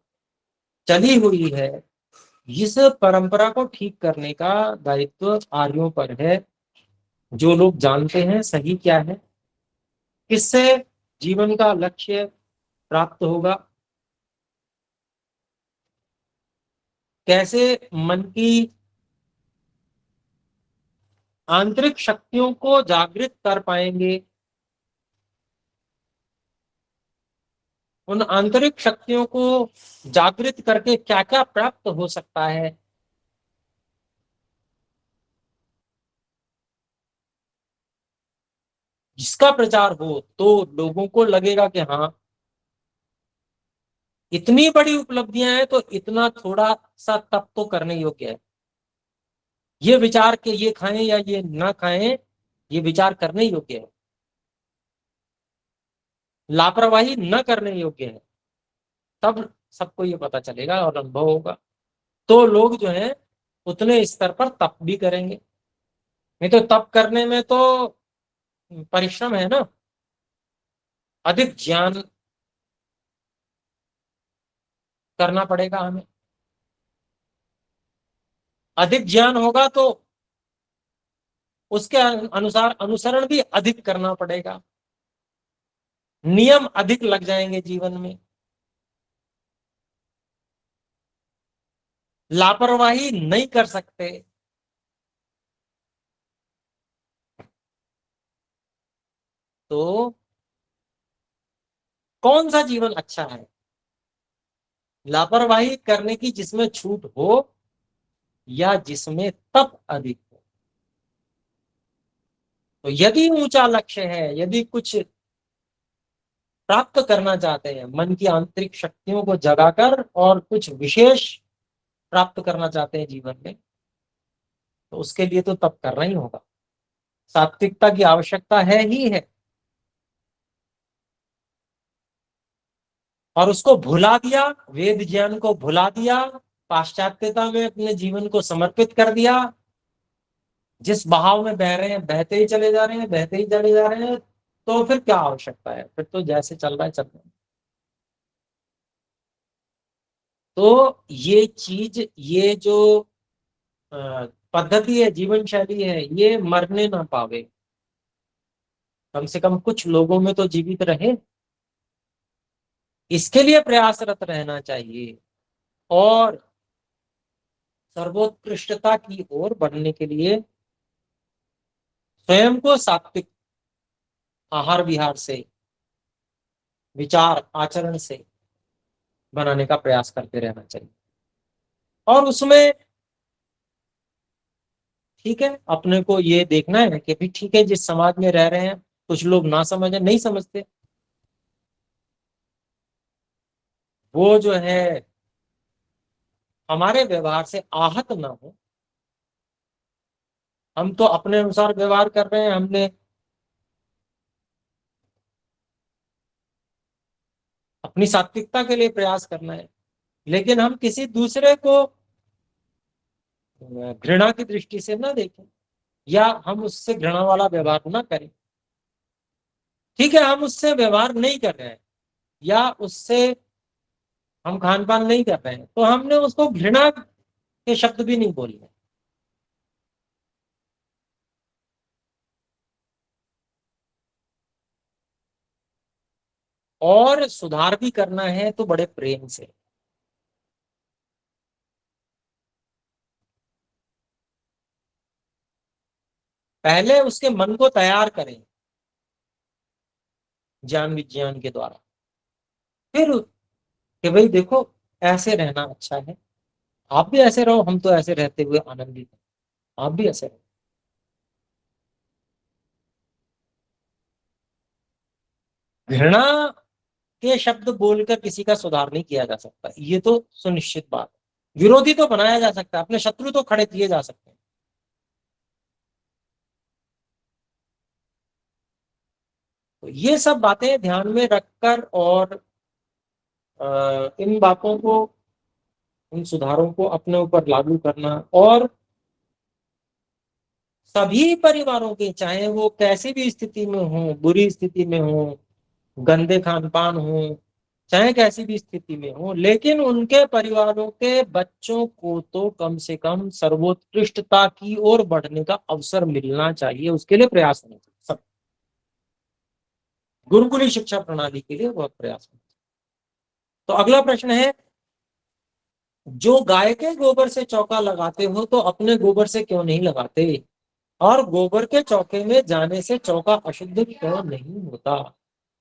S1: चली हुई है, इस परंपरा को ठीक करने का दायित्व आर्यों पर है। जो लोग जानते हैं सही क्या है, किससे जीवन का लक्ष्य प्राप्त होगा, कैसे मन की आंतरिक शक्तियों को जागृत कर पाएंगे, उन आंतरिक शक्तियों को जागृत करके क्या क्या प्राप्त हो सकता है, जिसका प्रचार हो तो लोगों को लगेगा कि हाँ, इतनी बड़ी उपलब्धियां हैं तो इतना थोड़ा सा तप तो करने योग्य है। ये विचार के ये खाएं या ये ना खाएं, ये विचार करने योग्य है। लापरवाही न करने योग्य है। तब सबको ये पता चलेगा और अनुभव होगा, तो लोग जो है उतने स्तर पर तप भी करेंगे। नहीं तो तप करने में तो परिश्रम है ना, अधिक ज्ञान करना पड़ेगा हमें। अधिक ज्ञान होगा तो उसके अनुसार अनुसरण भी अधिक करना पड़ेगा, नियम अधिक लग जाएंगे जीवन में। लापरवाही नहीं कर सकते। तो कौन सा जीवन अच्छा है? लापरवाही करने की जिसमें छूट हो या जिसमें तप अधिक हो। तो यदि ऊंचा लक्ष्य है, यदि कुछ प्राप्त करना चाहते हैं, मन की आंतरिक शक्तियों को जगाकर और कुछ विशेष प्राप्त करना चाहते हैं जीवन में, तो उसके लिए तो तप करना ही होगा। सात्विकता की आवश्यकता है ही है। और उसको भुला दिया, वेद ज्ञान को भुला दिया, पाश्चात्यता में अपने जीवन को समर्पित कर दिया, जिस बहाव में बह रहे हैं बहते ही चले जा रहे हैं, बहते ही चले जा रहे हैं, तो फिर क्या आवश्यकता है? फिर तो जैसे चल रहा है चल रहा है। तो ये चीज, ये जो पद्धति है, जीवन शैली है, ये मरने ना पावे, कम से कम कुछ लोगों में तो जीवित रहे। इसके लिए प्रयासरत रहना चाहिए। और सर्वोत्कृष्टता की ओर बढ़ने के लिए स्वयं को सात्विक आहार विहार से, विचार आचरण से बनाने का प्रयास करते रहना चाहिए। और उसमें ठीक है, अपने को ये देखना है कि भी ठीक है, जिस समाज में रह रहे हैं कुछ लोग ना समझे, नहीं समझते, वो जो है हमारे व्यवहार से आहत ना हो। हम तो अपने अनुसार व्यवहार कर रहे हैं, हमने अपनी सात्विकता के लिए प्रयास करना है, लेकिन हम किसी दूसरे को घृणा की दृष्टि से ना देखें, या हम उससे घृणा वाला व्यवहार ना करें। ठीक है, हम उससे व्यवहार नहीं कर रहे हैं, या उससे हम खान पान नहीं कर रहे हैं, तो हमने उसको घृणा के शब्द भी नहीं बोलने। और सुधार भी करना है तो बड़े प्रेम से। पहले उसके मन को तैयार करें ज्ञान विज्ञान के द्वारा, फिर कि भाई देखो, ऐसे रहना अच्छा है, आप भी ऐसे रहो, हम तो ऐसे रहते हुए आनंदित हैं, आप भी ऐसे रहो। घृणा के शब्द बोलकर किसी का सुधार नहीं किया जा सकता, ये तो सुनिश्चित बात है। विरोधी तो बनाया जा सकता है, अपने शत्रु तो खड़े किए जा सकते हैं। तो ये सब बातें ध्यान में रखकर और इन बातों को, इन सुधारों को अपने ऊपर लागू करना, और सभी परिवारों के, चाहे वो कैसी भी स्थिति में हो, बुरी स्थिति में हो, गंदे खान पान हो, चाहे कैसी भी स्थिति में हो, लेकिन उनके परिवारों के बच्चों को तो कम से कम सर्वोत्कृष्टता की ओर बढ़ने का अवसर मिलना चाहिए, उसके लिए प्रयास होना चाहिए सब। गुरुकुली शिक्षा प्रणाली के लिए बहुत प्रयास होना चाहिए। तो अगला प्रश्न है, जो गाय के गोबर से चौका लगाते हो तो अपने गोबर से क्यों नहीं लगाते? और गोबर के चौके में जाने से चौका अशुद्ध क्यों नहीं होता?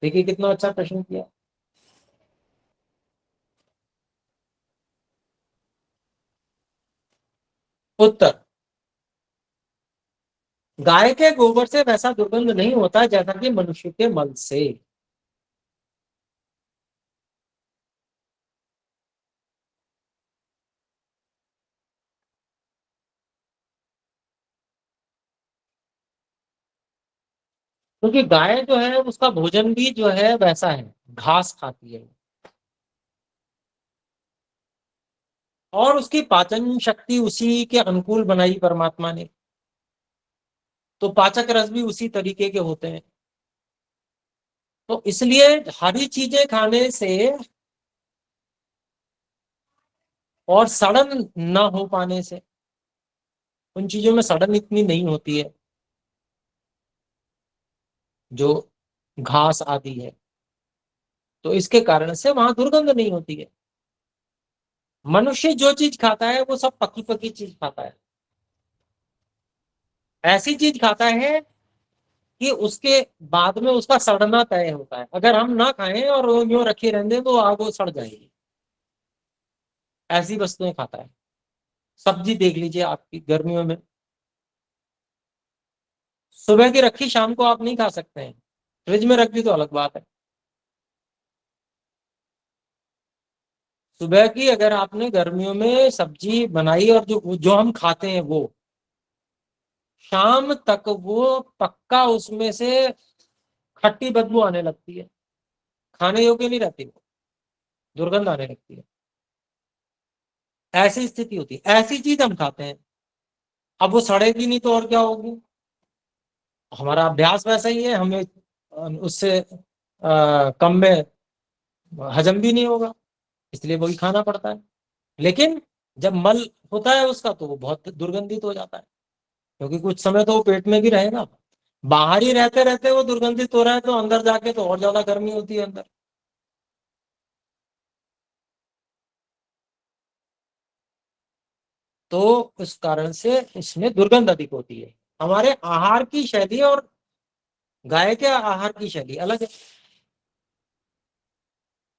S1: देखिए कितना अच्छा प्रश्न किया। उत्तर, गाय के गोबर से वैसा दुर्गंध नहीं होता जैसा कि मनुष्य के मल से। क्योंकि गाय जो है उसका भोजन भी जो है वैसा है, घास खाती है, और उसकी पाचन शक्ति उसी के अनुकूल बनाई परमात्मा ने। तो पाचक रस भी उसी तरीके के होते हैं। तो इसलिए हरी चीजें खाने से और सड़न न हो पाने से, उन चीजों में सड़न इतनी नहीं होती है जो घास आदि है, तो इसके कारण से वहां दुर्गंध नहीं होती है। मनुष्य जो चीज खाता है वो सब पकी पकी चीज खाता है, ऐसी चीज खाता है कि उसके बाद में उसका सड़ना तय होता है। अगर हम ना खाएं और वो यूं रखे रहने तो आग वो सड़ जाएगी, ऐसी वस्तुएं खाता है। सब्जी देख लीजिए आपकी गर्मियों में, सुबह की रखी शाम को आप नहीं खा सकते हैं, फ्रिज में रख दी तो अलग बात है। सुबह की अगर आपने गर्मियों में सब्जी बनाई और जो जो हम खाते हैं वो शाम तक वो पक्का उसमें से खट्टी बदबू आने लगती है, खाने योग्य नहीं रहती, वो दुर्गंध आने लगती है। ऐसी स्थिति होती है, ऐसी चीज हम खाते हैं। अब वो सड़ेगी नहीं तो और क्या होगी। हमारा अभ्यास वैसा ही है, हमें उससे कम में हजम भी नहीं होगा, इसलिए वही खाना पड़ता है। लेकिन जब मल होता है उसका तो वो बहुत दुर्गंधित हो जाता है, क्योंकि कुछ समय तो वो पेट में भी रहेगा। बाहर ही रहते रहते वो दुर्गंधित हो रहा है तो अंदर जाके तो और ज्यादा गर्मी होती है अंदर। तो उस कारण से इसमें दुर्गंध अधिक होती है। हमारे आहार की शैली और गाय के आहार की शैली अलग है,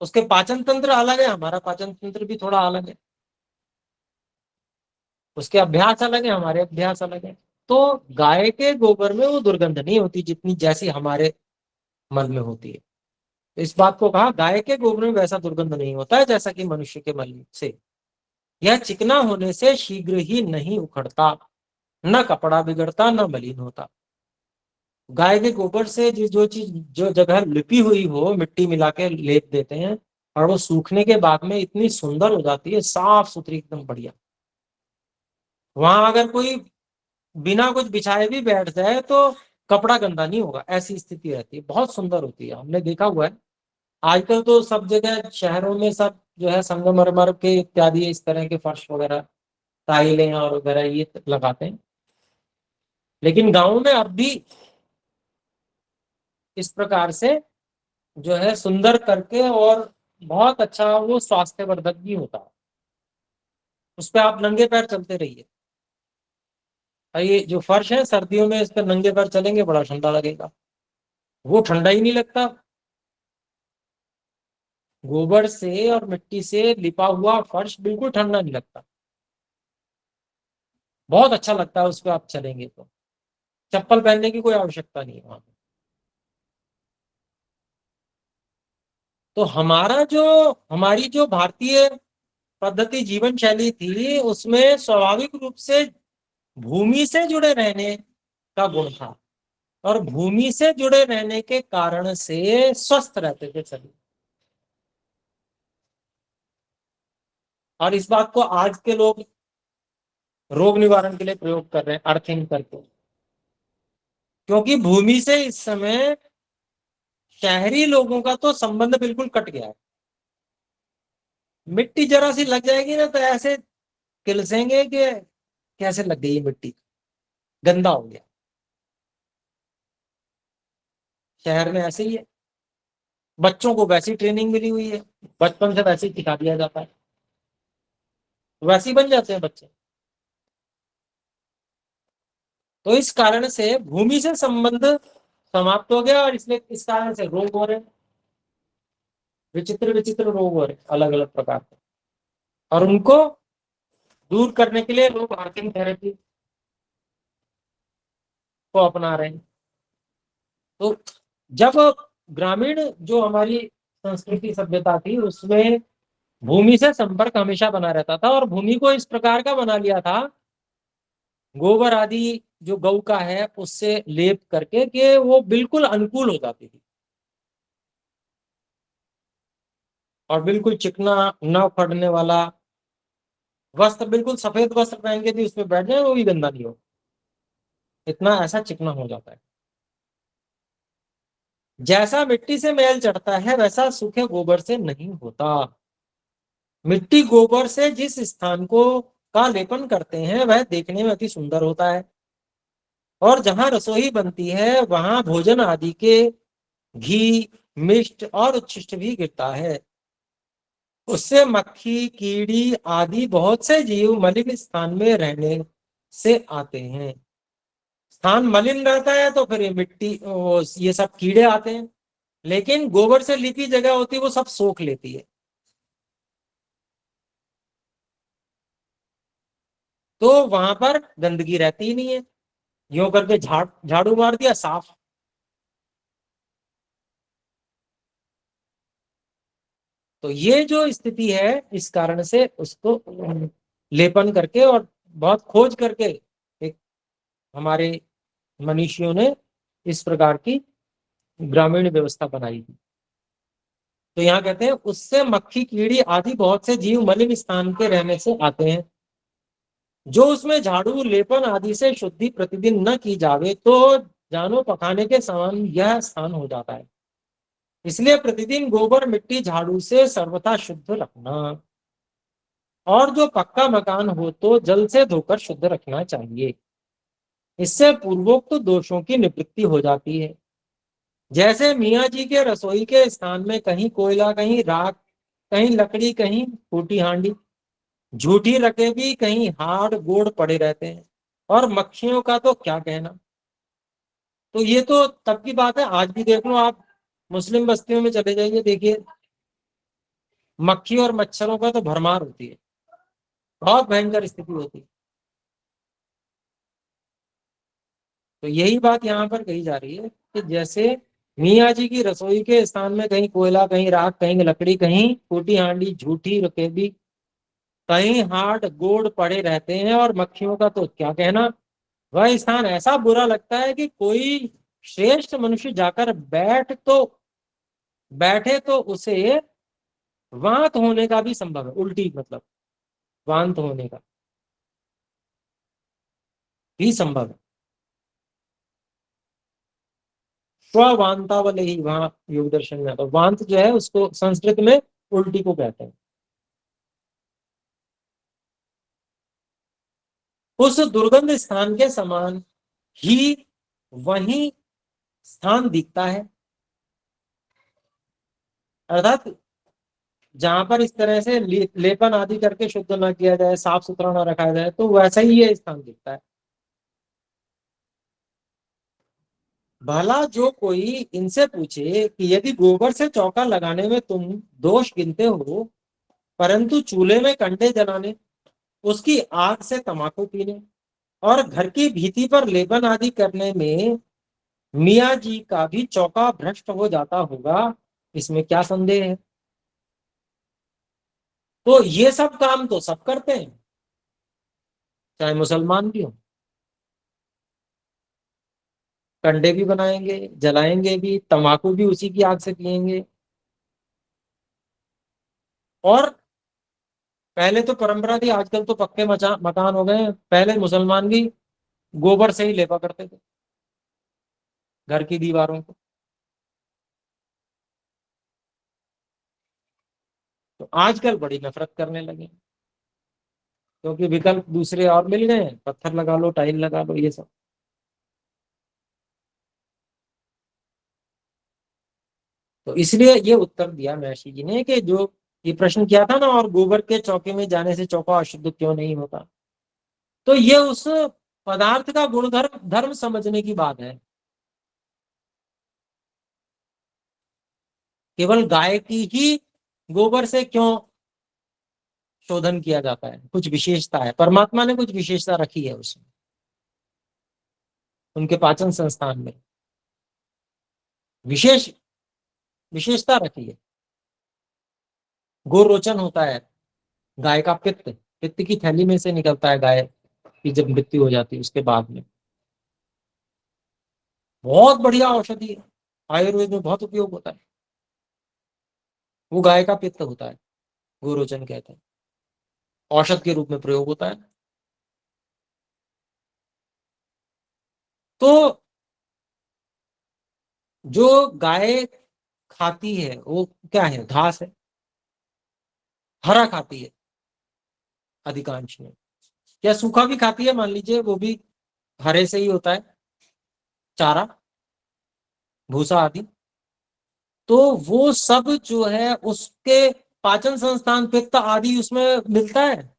S1: उसके पाचन तंत्र अलग है, हमारा पाचन तंत्र भी थोड़ा अलग है, उसके अभ्यास अलग है, हमारे अभ्यास अलग है। तो गाय के गोबर में वो दुर्गंध नहीं होती जितनी जैसी हमारे मल में होती है। तो इस बात को कहा गाय के गोबर में वैसा दुर्गंध नहीं होता है जैसा कि मनुष्य के मल से। यह चिकना होने से शीघ्र ही नहीं उखड़ता, न कपड़ा बिगड़ता न मलिन होता। गाय के गोबर से जो चीज जो जगह लिपी हुई हो मिट्टी मिला के लेप देते हैं, और वो सूखने के बाद में इतनी सुंदर हो जाती है, साफ सुथरी एकदम बढ़िया। वहां अगर कोई बिना कुछ बिछाए भी बैठ जाए तो कपड़ा गंदा नहीं होगा, ऐसी स्थिति रहती है, बहुत सुंदर होती है, हमने देखा हुआ है। आजकल तो सब जगह शहरों में सब जो है संगमरमर के इत्यादि इस तरह के फर्श वगैरह, टाइलें और वगैरह ये लगाते हैं, लेकिन गाँव में अब भी इस प्रकार से जो है सुंदर करके और बहुत अच्छा वो स्वास्थ्यवर्धक भी होता है। उस पर आप नंगे पैर चलते रहिए, और ये जो फर्श है सर्दियों में इस पर नंगे पैर चलेंगे बड़ा ठंडा लगेगा, वो ठंडा ही नहीं लगता। गोबर से और मिट्टी से लिपा हुआ फर्श बिल्कुल ठंडा नहीं लगता, बहुत अच्छा लगता है उस पर आप चलेंगे तो। चप्पल पहनने की कोई आवश्यकता नहीं है वहां पे। तो हमारी जो भारतीय पद्धति जीवन शैली थी उसमें स्वाभाविक रूप से भूमि से जुड़े रहने का गुण था, और भूमि से जुड़े रहने के कारण से स्वस्थ रहते थे सभी। और इस बात को आज के लोग रोग निवारण के लिए प्रयोग कर रहे हैं, अर्थिंग करके। क्योंकि भूमि से इस समय शहरी लोगों का तो संबंध बिल्कुल कट गया है। मिट्टी जरा सी लग जाएगी ना तो ऐसे किलसेंगे कि कैसे लग गई ये मिट्टी, गंदा हो गया। शहर में ऐसे ही है, बच्चों को वैसी ट्रेनिंग मिली हुई है, बचपन से वैसे ही सिखा दिया जाता है, वैसे ही बन जाते हैं बच्चे। तो इस कारण से भूमि से संबंध समाप्त हो गया, और इसलिए इस कारण से रोग हो रहे हैं, विचित्र विचित्र रोग हो रहे हैं अलग अलग प्रकार के। और उनको दूर करने के लिए लोग आर्थिंग थेरेपी को अपना रहे हैं। तो जब ग्रामीण जो हमारी संस्कृति सभ्यता थी उसमें भूमि से संपर्क हमेशा बना रहता था, और भूमि को इस प्रकार का बना लिया था गोबर आदि जो गौ का है उससे लेप करके कि वो बिल्कुल अनुकूल हो जाती थी, और बिल्कुल चिकना न फटने वाला वस्त्र, बिल्कुल सफेद वस्त्र पहन के भी उसमें बैठ जाए वो भी गंदा नहीं हो। इतना ऐसा चिकना हो जाता है। जैसा मिट्टी से मैल चढ़ता है वैसा सूखे गोबर से नहीं होता। मिट्टी गोबर से जिस स्थान को का लेपन करते हैं वह देखने में अति सुंदर होता है, और जहां रसोई बनती है वहां भोजन आदि के घी, मिष्ट और उच्छिष्ट भी गिरता है। उससे मक्खी, कीड़ी आदि बहुत से जीव मलिन स्थान में रहने से आते हैं। स्थान मलिन रहता है तो फिर ये मिट्टी, ये सब कीड़े आते हैं, लेकिन गोबर से लिपी जगह होती है वो सब सोख लेती है। तो वहां पर गंदगी रहती ही नहीं है। यूं करके झाड़ू मार दिया, साफ। तो ये जो स्थिति है, इस कारण से उसको लेपन करके और बहुत खोज करके एक हमारे मनीषियों ने इस प्रकार की ग्रामीण व्यवस्था बनाई थी। तो यहाँ कहते हैं उससे मक्खी, कीड़ी आदि बहुत से जीव मलिन स्थान के रहने से आते हैं। जो उसमें झाड़ू, लेपन आदि से शुद्धि प्रतिदिन न की जावे तो जानो पखाने के समान यह स्थान हो जाता है। इसलिए प्रतिदिन गोबर, मिट्टी, झाड़ू से सर्वथा शुद्ध रखना, और जो पक्का मकान हो तो जल से धोकर शुद्ध रखना चाहिए। इससे पूर्वोक्त दोषों की निवृत्ति हो जाती है। जैसे मियाँ जी के रसोई के स्थान में कहीं कोयला, कहीं राख, कहीं लकड़ी, कहीं फूटी हांडी, झूठी रकेबी, कहीं हाड़ गोड़ पड़े रहते हैं, और मक्खियों का तो क्या कहना। तो ये तो तब की बात है, आज भी देख लो आप, मुस्लिम बस्तियों में चले जाइए, देखिए मक्खी और मच्छरों का तो भरमार होती है, बहुत भयंकर स्थिति होती है। तो यही बात यहाँ पर कही जा रही है कि जैसे मियाँ जी की रसोई के स्थान में कहीं कोयला, कहीं राख, कहीं लकड़ी, कहीं फूटी हांडी, झूठी रकेबी, कहीं हाथ गोड़ पड़े रहते हैं, और मक्खियों का तो क्या कहना। वह स्थान ऐसा बुरा लगता है कि कोई श्रेष्ठ मनुष्य जाकर बैठे तो उसे वांत होने का भी संभव है, उल्टी मतलब वांत होने का भी संभव है। स्ववांता वाले ही वहां योग दर्शन में आता है। वांत जो है उसको संस्कृत में उल्टी को कहते हैं। उस दुर्गंध स्थान के समान ही वही स्थान दिखता है, अर्थात जहां पर इस तरह से लेपन आदि करके शुद्ध ना किया जाए, साफ सुथरा ना रखा जाए, तो वैसा ही ये स्थान दिखता है। भला जो कोई इनसे पूछे कि यदि गोबर से चौका लगाने में तुम दोष गिनते हो, परंतु चूल्हे में कंडे जलाने, उसकी आग से तमाकू पीने और घर की भीति पर लेपन आदि करने में मियाँ जी का भी चौका भ्रष्ट हो जाता होगा, इसमें क्या संदेह है। तो ये सब काम तो सब करते हैं, चाहे मुसलमान भी हो। कंडे भी बनाएंगे, जलाएंगे भी, तंबाकू भी उसी की आग से पिएंगे। और पहले तो परंपरा थी, आजकल तो पक्के मकान हो गए हैं, पहले मुसलमान भी गोबर से ही लेपा करते थे घर की दीवारों को। तो आजकल बड़ी नफरत करने लगे, क्योंकि विकल्प दूसरे और मिल गए हैं, पत्थर लगा लो, टाइल लगा लो, ये सब। तो इसलिए ये उत्तर दिया महर्षि जी ने कि जो ये प्रश्न किया था ना, और गोबर के चौके में जाने से चौका अशुद्ध क्यों नहीं होता, तो ये उस पदार्थ का गुणधर्म धर्म समझने की बात है। केवल गाय की ही गोबर से क्यों शोधन किया जाता है, कुछ विशेषता है, परमात्मा ने कुछ विशेषता रखी है उसमें, उनके पाचन संस्थान में विशेष विशेषता रखी है। गोरोचन होता है, गाय का पित्त, पित्त की थैली में से निकलता है गाय की जब मृत्यु हो जाती है उसके बाद में। बहुत बढ़िया औषधि है, आयुर्वेद में बहुत उपयोग होता है। वो गाय का पित्त होता है, गोरोचन कहते हैं, औषध के रूप में प्रयोग होता है। तो जो गाय खाती है वो क्या है, घास है, हरा खाती है अधिकांश में, या सूखा भी खाती है, मान लीजिए वो भी हरे से ही होता है, चारा भूसा आदि। तो वो सब जो है उसके पाचन संस्थान पित्त आदि उसमें मिलता है,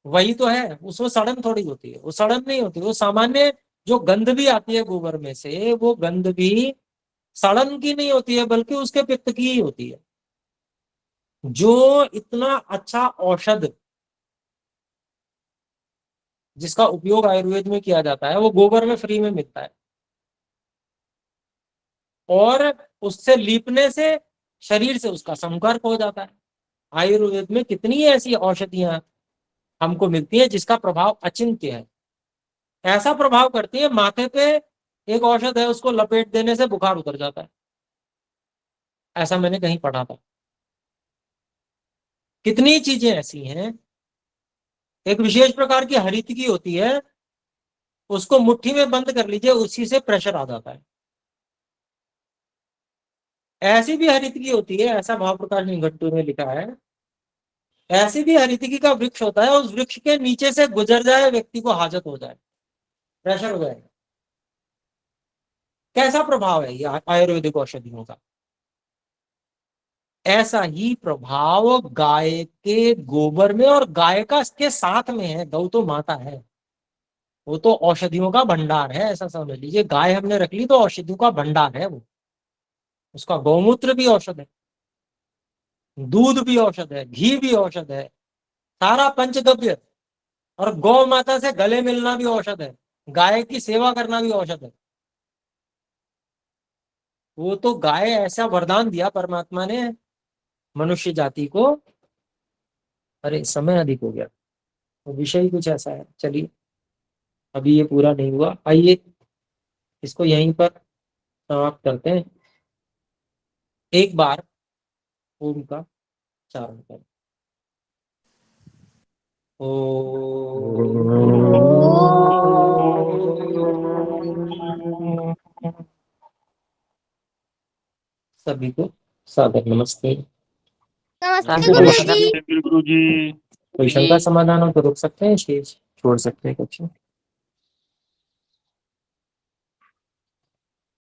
S1: वही तो है, उसमें सड़न थोड़ी होती है, वो सड़न नहीं होती, वो सामान्य जो गंध भी आती है गोबर में से, वो गंध भी सड़न की नहीं होती है, बल्कि उसके पित्त की ही होती है। जो इतना अच्छा औषध जिसका उपयोग आयुर्वेद में किया जाता है, वो गोबर में फ्री में मिलता है, और उससे लीपने से शरीर से उसका संपर्क हो जाता है। आयुर्वेद में कितनी ऐसी औषधियां हमको मिलती हैं जिसका प्रभाव अचिंत्य है, ऐसा प्रभाव करती है, माथे पे एक औषध है, उसको लपेट देने से बुखार उतर जाता है, ऐसा मैंने कहीं पढ़ा था। कितनी चीजें ऐसी हैं। एक विशेष प्रकार की हरितकी होती है, उसको मुट्ठी में बंद कर लीजिए, उसी से प्रेशर आ जाता है। ऐसी भी हरितकी होती है, ऐसा भाव प्रकाश निघंटू में लिखा है, ऐसी भी हरितकी का वृक्ष होता है, उस वृक्ष के नीचे से गुजर जाए व्यक्ति को हाजत हो जाए, प्रेशर हो जाएगा। कैसा प्रभाव है ये आयुर्वेदिक औषधियों का। ऐसा ही प्रभाव गाय के गोबर में, और गाय का के साथ में है, गौ तो माता है, वो तो औषधियों का भंडार है, ऐसा समझ लीजिए। गाय हमने रख ली तो औषधियों का भंडार है वो, उसका गौमूत्र भी औषध है, दूध भी औषध है, घी भी औषध है, सारा पंचगव्य। और गौ माता से गले मिलना भी औषध है, गाय की सेवा करना भी औषध है। वो तो गाय ऐसा वरदान दिया परमात्मा ने मनुष्य जाति को। अरे समय अधिक हो गया, तो विषय ही कुछ ऐसा है। चलिए, अभी ये पूरा नहीं हुआ, आइए इसको यहीं पर समाप्त करते हैं। एक बार ओम का उच्चारण करें। सभी को सादर नमस्ते।
S4: नमस्ते गुरुजी।
S1: कोई शंका समाधान हो तो रुक सकते हैं, शेष छोड़ सकते हैं कक्षा।